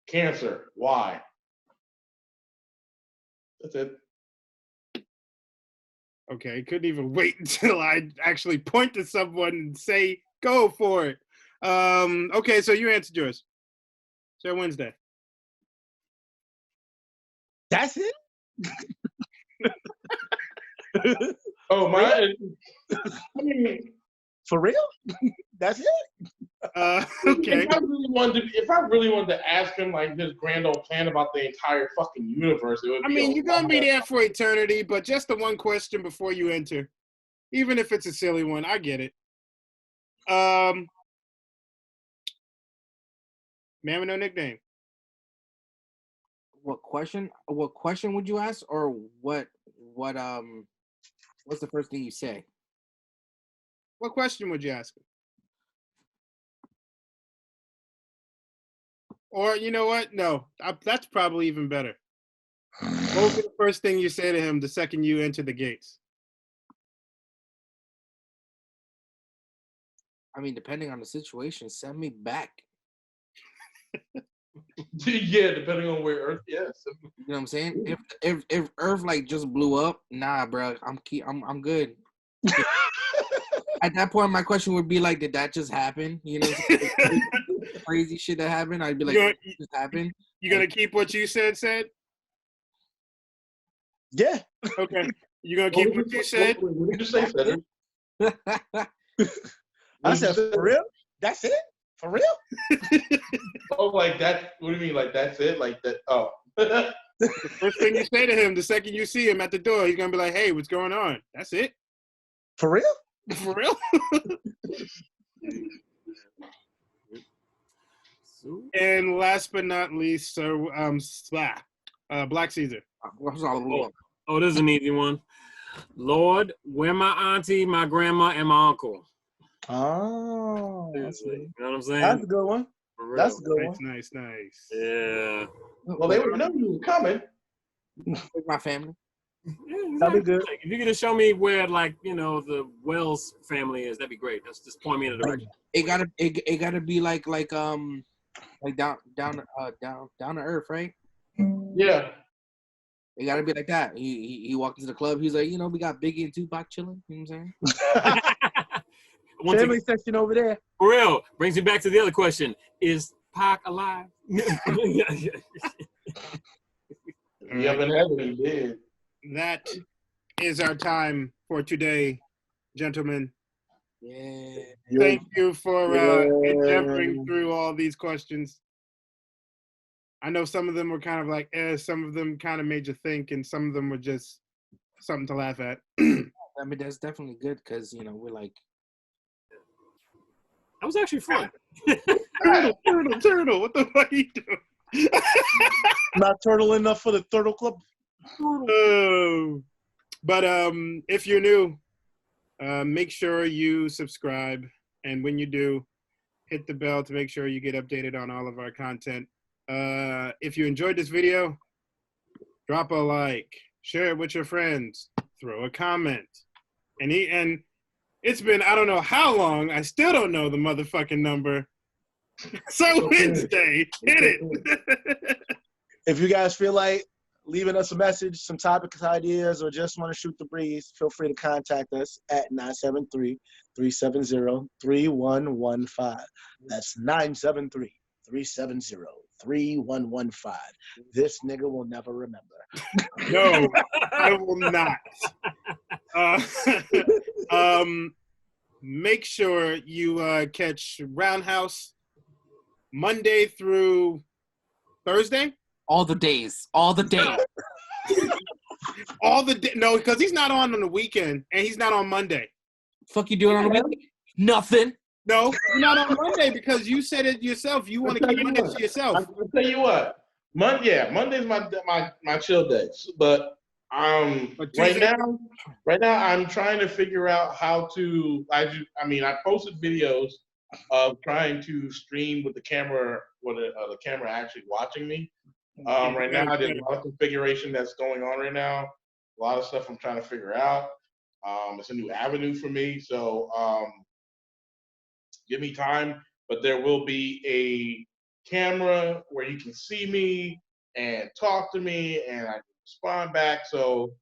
Cancer. Why? That's it. Okay, couldn't even wait until I actually point to someone and say, go for it. Okay, so you answered yours. So Wednesday. That's it? Oh, my. I mean, for real? That's it? Okay. If I really wanted to ask him like his grand old plan about the entire fucking universe, it would be you're gonna be there for eternity, but just the one question before you enter, even if it's a silly one, I get it. Man with no nickname. What question would you ask, or what's the first thing you say? What question would you ask him? Or you know what? No, that's probably even better. What would be the first thing you say to him the second you enter the gates? I mean, depending on the situation, send me back. Yeah, depending on where Earth. Yes. You know what I'm saying? If Earth like just blew up, nah, bro, I'm good. At that point, my question would be like, did that just happen? You know, crazy shit that happened. I'd be like, what just happened? You gonna keep what you said? Yeah. Okay. You gonna keep what you said? What did you say, Cedric? I said, for real? That's it? For real? Oh, like that? What do you mean? Like that's it? Like that? Oh. The first thing you say to him, the second you see him at the door, he's gonna be like, "Hey, what's going on?" That's it. For real? For real? And last but not least, so Black Caesar. Oh, this is an easy one. Lord, where my auntie, my grandma, and my uncle? Oh, you know what I'm saying? That's a good one. That's a good one. Nice. Yeah. Well, they would know you were coming. With my family. Yeah, That'd be exactly. good. Like, if you could just show me where, like, the Wells family is, that'd be great. Just point me in the direction. It gotta be like down to earth, right? Yeah. It gotta be like that. He walked into the club. He's like, we got Biggie and Tupac chilling. You know what I'm saying? Family section over there. For real, brings me back to the other question: is Pac alive? You haven't had any, did. That is our time for today, gentlemen. Yeah. Thank you for endeavoring through all these questions. I know some of them were kind of like, some of them kind of made you think, and some of them were just something to laugh at. I mean, that's definitely good because we're like. That was actually fun. Turtle, what the fuck are you doing? Not turtle enough for the Turtle Club. But if you're new, make sure you subscribe, and when you do, hit the bell to make sure you get updated on all of our content. If you enjoyed this video, drop a like, share it with your friends, throw a comment, and it's been, I don't know how long, I still don't know the motherfucking number. So Wednesday, hit it. If you guys feel like leaving us a message, some topic ideas, or just want to shoot the breeze, feel free to contact us at 973-370-3115. That's 973-370-3115. This nigga will never remember. No, I will not. Make sure you catch Roundhouse Monday through Thursday. All the days. No, because he's not on the weekend, and he's not on Monday. Fuck you doing on the weekend? Nothing. No, you're not on Monday because you said it yourself. You want to keep Monday to yourself. I'll tell you what. Monday's my chill days, but right now I'm trying to figure out how to. I posted videos of trying to stream with the camera, the camera actually watching me. Right now, there's a lot of configuration that's going on right now. A lot of stuff I'm trying to figure out. It's a new avenue for me, so give me time. But there will be a camera where you can see me and talk to me, and I can respond back. So,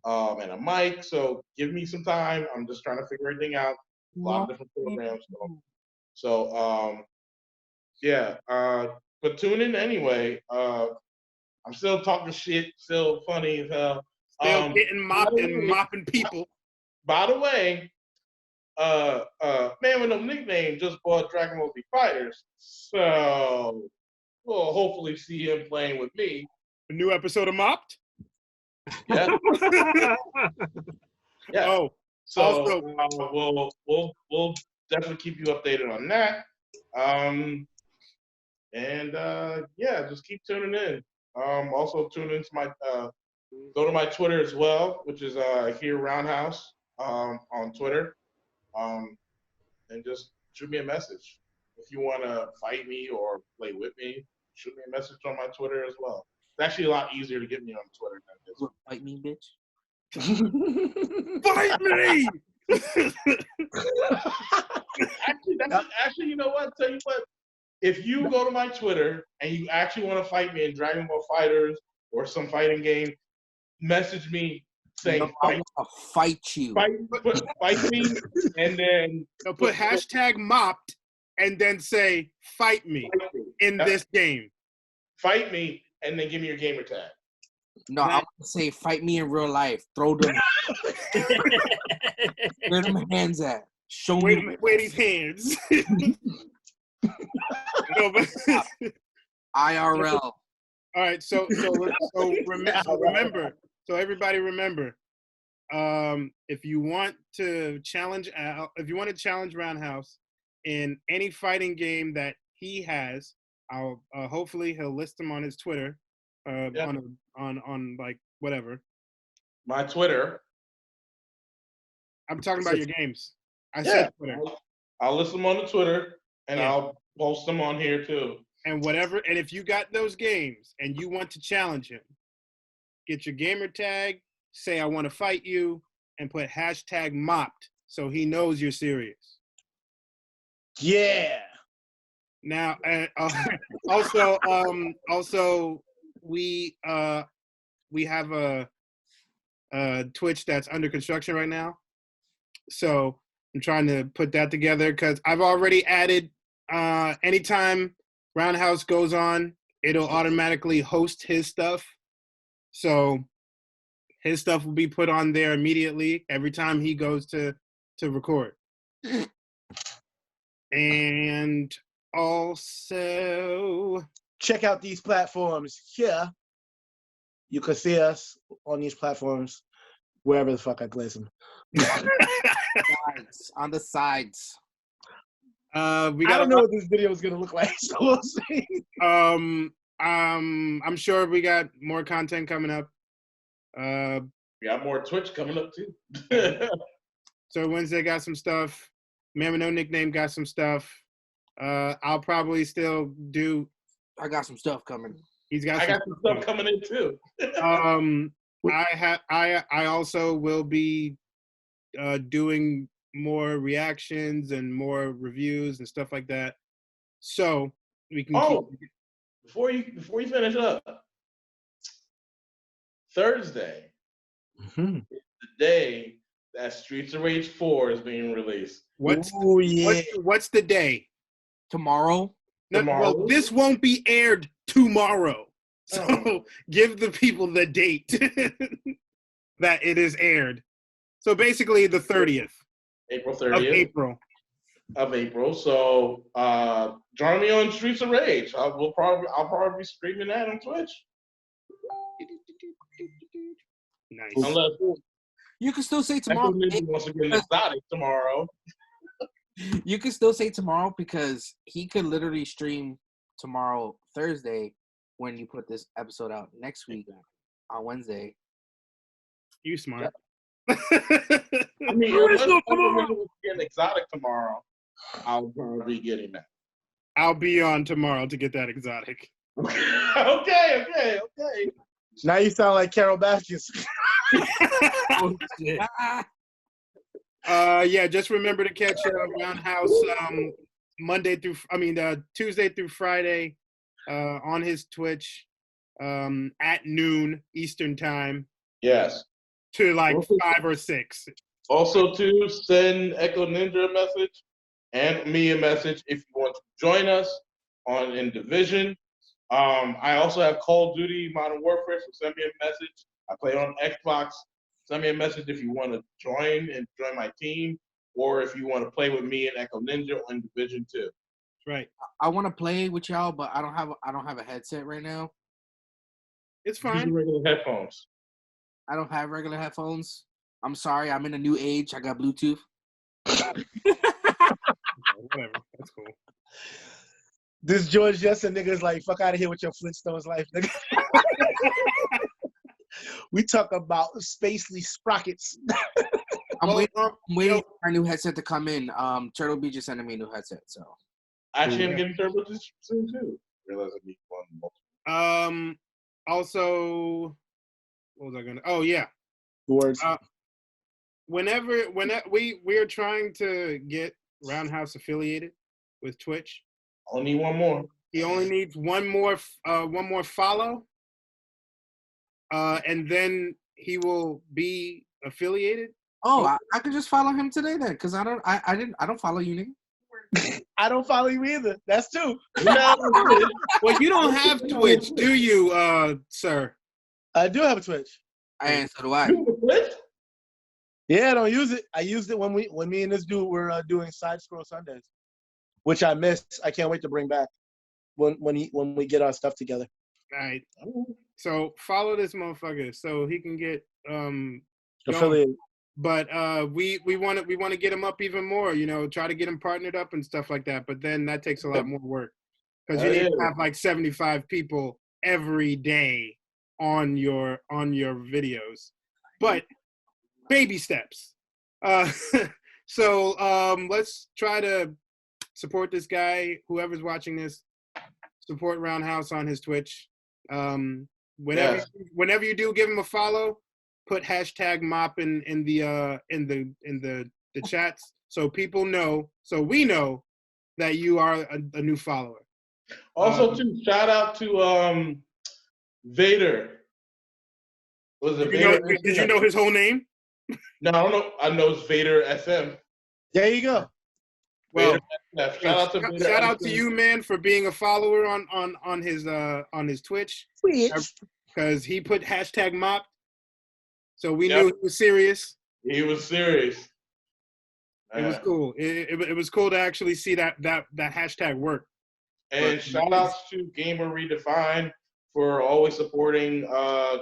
and a mic. So give me some time. I'm just trying to figure everything out. A lot of different programs. So yeah. But tune in anyway. I'm still talking shit, still funny as hell. Still getting mopped and mopping people. By the way, man with no nickname just bought Dragon Ball Z Fighters, so we'll hopefully see him playing with me. A new episode of Mopped. Yeah. Yeah. Oh, so also, we'll definitely keep you updated on that. Yeah, just keep tuning in. Also tune into my go to my Twitter as well, which is here Roundhouse on Twitter. And just shoot me a message. If you want to fight me or play with me, shoot me a message on my Twitter as well. It's actually a lot easier to get me on Twitter than it is. Fight me, bitch. Fight me! Actually, you know what? Tell you what. If you go to my Twitter and you actually want to fight me in Dragon Ball Fighters or some fighting game, message me saying fight. I'll fight you. Fight me, and then put hashtag mopped and then say fight me in this game. Fight me and then give me your gamer tag. No, I'm gonna say fight me in real life. Throw them. Where them hands at? Show me. Where these hands? IRL. All right, so remember. So everybody remember. If you want to challenge Roundhouse in any fighting game that he has, I'll hopefully he'll list them on his Twitter, on like whatever. My Twitter. I'm talking about your games. I said Twitter. I'll list them on the Twitter, and I'll post them on here too. And whatever. And if you got those games and you want to challenge him, get your gamer tag say I want to fight you, and put hashtag mopped so he knows you're serious. Yeah. Now, also, we have a Twitch that's under construction right now, so I'm trying to put that together because I've already added. Anytime Roundhouse goes on, it'll automatically host his stuff, so his stuff will be put on there immediately every time he goes to record. And also, check out these platforms here. You can see us on these platforms, wherever the fuck I place them. On the sides. I don't know what this video is gonna look like, so we'll see. I'm sure we got more content coming up. We got more Twitch coming up too. So Wednesday got some stuff. Man with No Nickname got some stuff. I'll probably still do. I got some stuff coming. I got some stuff coming in too. I also will be doing more reactions and more reviews and stuff like that. So we can keep. Before you finish up, Thursday is the day that Streets of Rage 4 is being released. What's the day? Tomorrow. Tomorrow. Well, this won't be aired tomorrow. So give the people the date that it is aired. So basically the 30th. April 30th. Of April. So join me on Streets of Rage. I'll probably be streaming that on Twitch. Nice. Unless you can still say tomorrow. Wants to get exotic tomorrow. You can still say tomorrow because he could literally stream tomorrow, Thursday, when you put this episode out next week on Wednesday. You smart. I mean, unless I'm getting exotic tomorrow, I'll probably be getting that. I'll be on tomorrow to get that exotic. Okay. Now you sound like Carol Baskins. Oh, shit. Yeah, just remember to catch Roundhouse Tuesday through Friday on his Twitch at noon Eastern time. Yes. To like 5 or 6. Also, to send Echo Ninja a message and me a message if you want to join us in Division. I also have Call of Duty Modern Warfare, so send me a message. I play on Xbox. Send me a message if you want to join my team, or if you want to play with me and Echo Ninja on Division 2. Right. I want to play with y'all, but I don't have a headset right now. It's fine. Use regular headphones. I don't have regular headphones. I'm sorry. I'm in a new age. I got Bluetooth. Whatever. That's cool. This George Jetson nigga is like, fuck out of here with your Flintstones life, nigga. We talk about spacely sprockets. I'm waiting for my new headset to come in. Turtle Beach is sending me a new headset, so. Actually, I'm getting Turtle Beach soon too. Realize I need one. Also, what was I gonna? Oh yeah. Words. Whenever we are trying to get Roundhouse affiliated with Twitch. Only one more. He only needs one more follow, and then he will be affiliated. Oh, I could just follow him today then, because I don't follow you, nigga. I don't follow you either. That's two. Well, you don't have Twitch, do you, sir? I do have a Twitch. And so do I. Yeah, I don't use it. I used it when me and this dude were doing Side Scroll Sundays, which I missed. I can't wait to bring back when we get our stuff together. All right. So follow this motherfucker so he can get affiliated. But we want to get him up even more. Try to get him partnered up and stuff like that. But then that takes a lot more work because you need to have like 75 people every day on your videos. But baby steps. So let's try to support this guy. Whoever's watching this, support Roundhouse on his Twitch. Whenever you do, give him a follow. put hashtag mop in the chats so people know, so we know that you are a new follower. Also, too, shout out to Vader. Was it Vader? Did you know his whole name? No, I don't know. I know it's Vader SM. There you go. Well, shout out to you, man, for being a follower on his Twitch. Because he put hashtag mop, so we knew he was serious. He was serious. It was cool. It was cool to actually see that hashtag work. And shout outs to Gamer Redefined for always supporting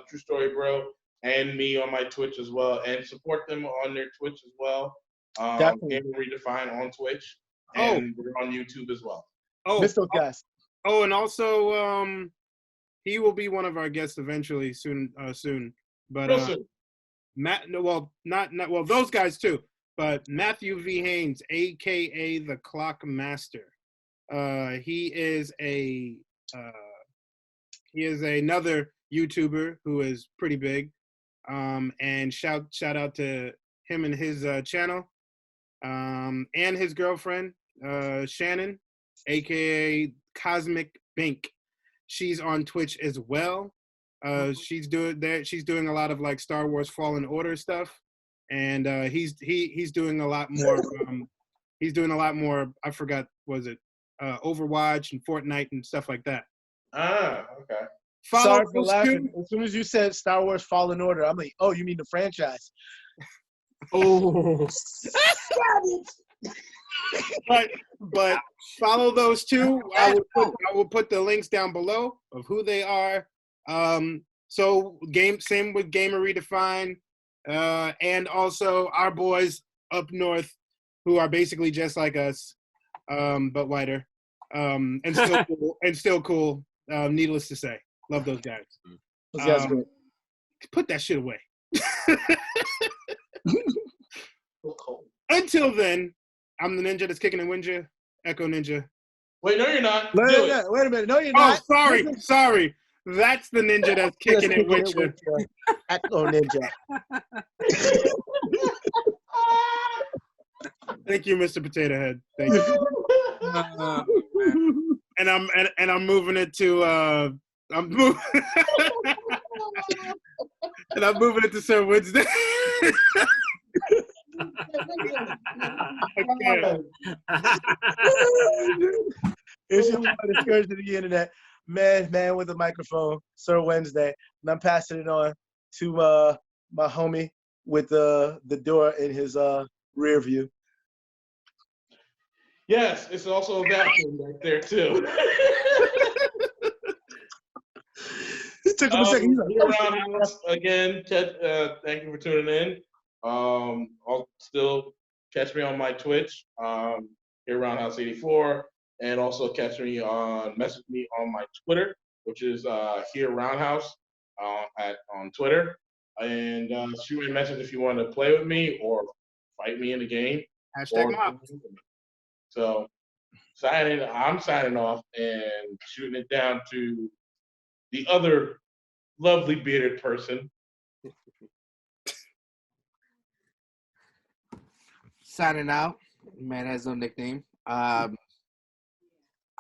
True Story Bro and me on my Twitch as well, and support them on their Twitch as well. Gamer Redefined on Twitch, and we're on YouTube as well. Mistlecast. And also he will be one of our guests eventually soon. But soon. Not those guys too. But Matthew V. Haynes, aka the Clock Master, he is another YouTuber who is pretty big, and shout out to him and his channel, and his girlfriend Shannon, aka Cosmic Bink. She's on Twitch as well. She's doing a lot of like Star Wars Fallen Order stuff, and he's doing a lot more. He's doing a lot more. I forgot, was it Overwatch and Fortnite and stuff like that. Okay. Sorry for laughing. As soon as you said Star Wars Fallen Order, I'm like, oh, you mean the franchise? Oh. But follow those two. I will put the links down below of who they are. So same with Gamer Redefined, and also our boys up north who are basically just like us, but whiter, and still cool. Needless to say, love those guys. Those guys are great. Put that shit away. Until then, I'm the ninja that's kicking and winja, Echo Ninja. Wait, no, you're not. Wait a minute. No, you're not. Oh, sorry. That's the ninja that's kicking and winja. Echo Ninja. Thank you, Mr. Potato Head. Thank you. And I'm moving it to I'm moving it to Sir Wednesday. It's your boy, the Scourge of the Internet, man with a microphone, Sir Wednesday, and I'm passing it on to my homie with the door in his rear view. Yes, it's also a vacuum right there too. It took him a second. Again, thank you for tuning in. I'll still catch me on my Twitch, here Roundhouse 84, and also message me on my Twitter, which is here Roundhouse on Twitter, and shoot me a message if you want to play with me or fight me in the game. #mob. So I'm signing off and shooting it down to the other lovely bearded person. Signing out. Man has no nickname.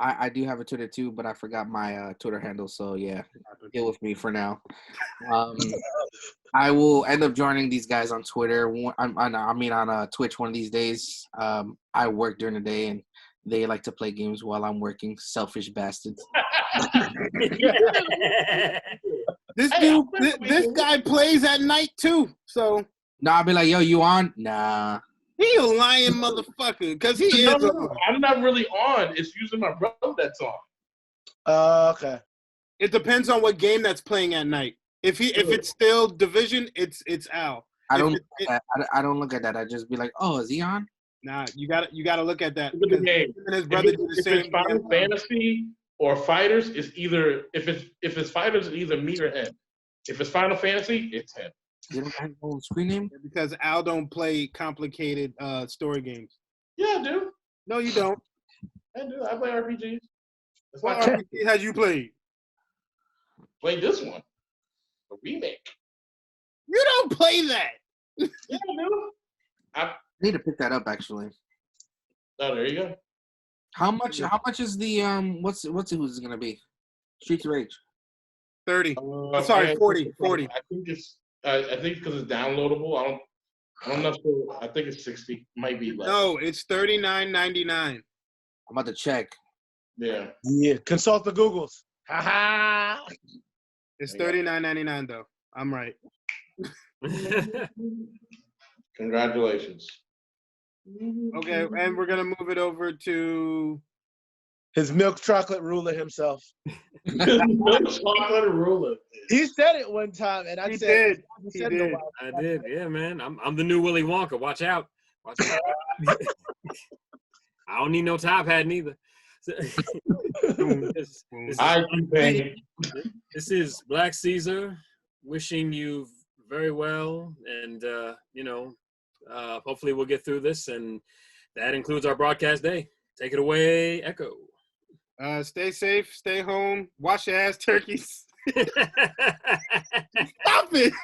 I do have a Twitter too, but I forgot my Twitter handle. So yeah, deal with me for now. I will end up joining these guys on Twitter. On Twitch one of these days. I work during the day and they like to play games while I'm working. Selfish bastards. This guy plays at night too. So I'll be like, yo, you on? Nah. He a lying motherfucker, because he is. I'm not really on. It's usually my brother that's on. Okay. It depends on what game that's playing at night. If it's still Division, it's Al. I don't look at that. I just be like, oh, is he on? Nah, you gotta look at that. Look at the game. And his brother do the same. If it's Final Fantasy or Fighters, it's either if it's Fighters, it's either me or him. If it's Final Fantasy, it's him. You don't have no screen name? Because Al don't play complicated story games. Yeah, I do. No, you don't. I do. I play RPGs. What RPG have you played? Play this one. A remake. You don't play that. Yeah, dude. I need to pick that up actually. Oh, there you go. How much is the what's it who's it gonna be? Streets of Rage. 30. Sorry, 40. I think it's because it's downloadable. I'm not sure. I think it's 60. Might be less. No, it's $39.99. I'm about to check. Yeah. Yeah. Consult the Googles. Ha ha. It's $39.99 though. I'm right. Congratulations. Okay, and we're gonna move it over to His milk chocolate ruler himself. Chocolate ruler. He said it one time, and I said, He did. I did. Yeah, man. I'm the new Willy Wonka. Watch out. Watch out. I don't need no top hat neither. This is Black Caesar wishing you very well, and hopefully we'll get through this, and that includes our broadcast day. Take it away, Echo. Stay safe, stay home, wash your ass, turkeys. Stop it!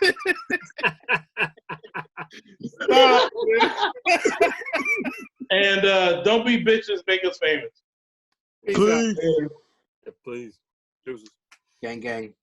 Stop. And don't be bitches, make us famous. Please. Yeah, please. Deuces. Gang.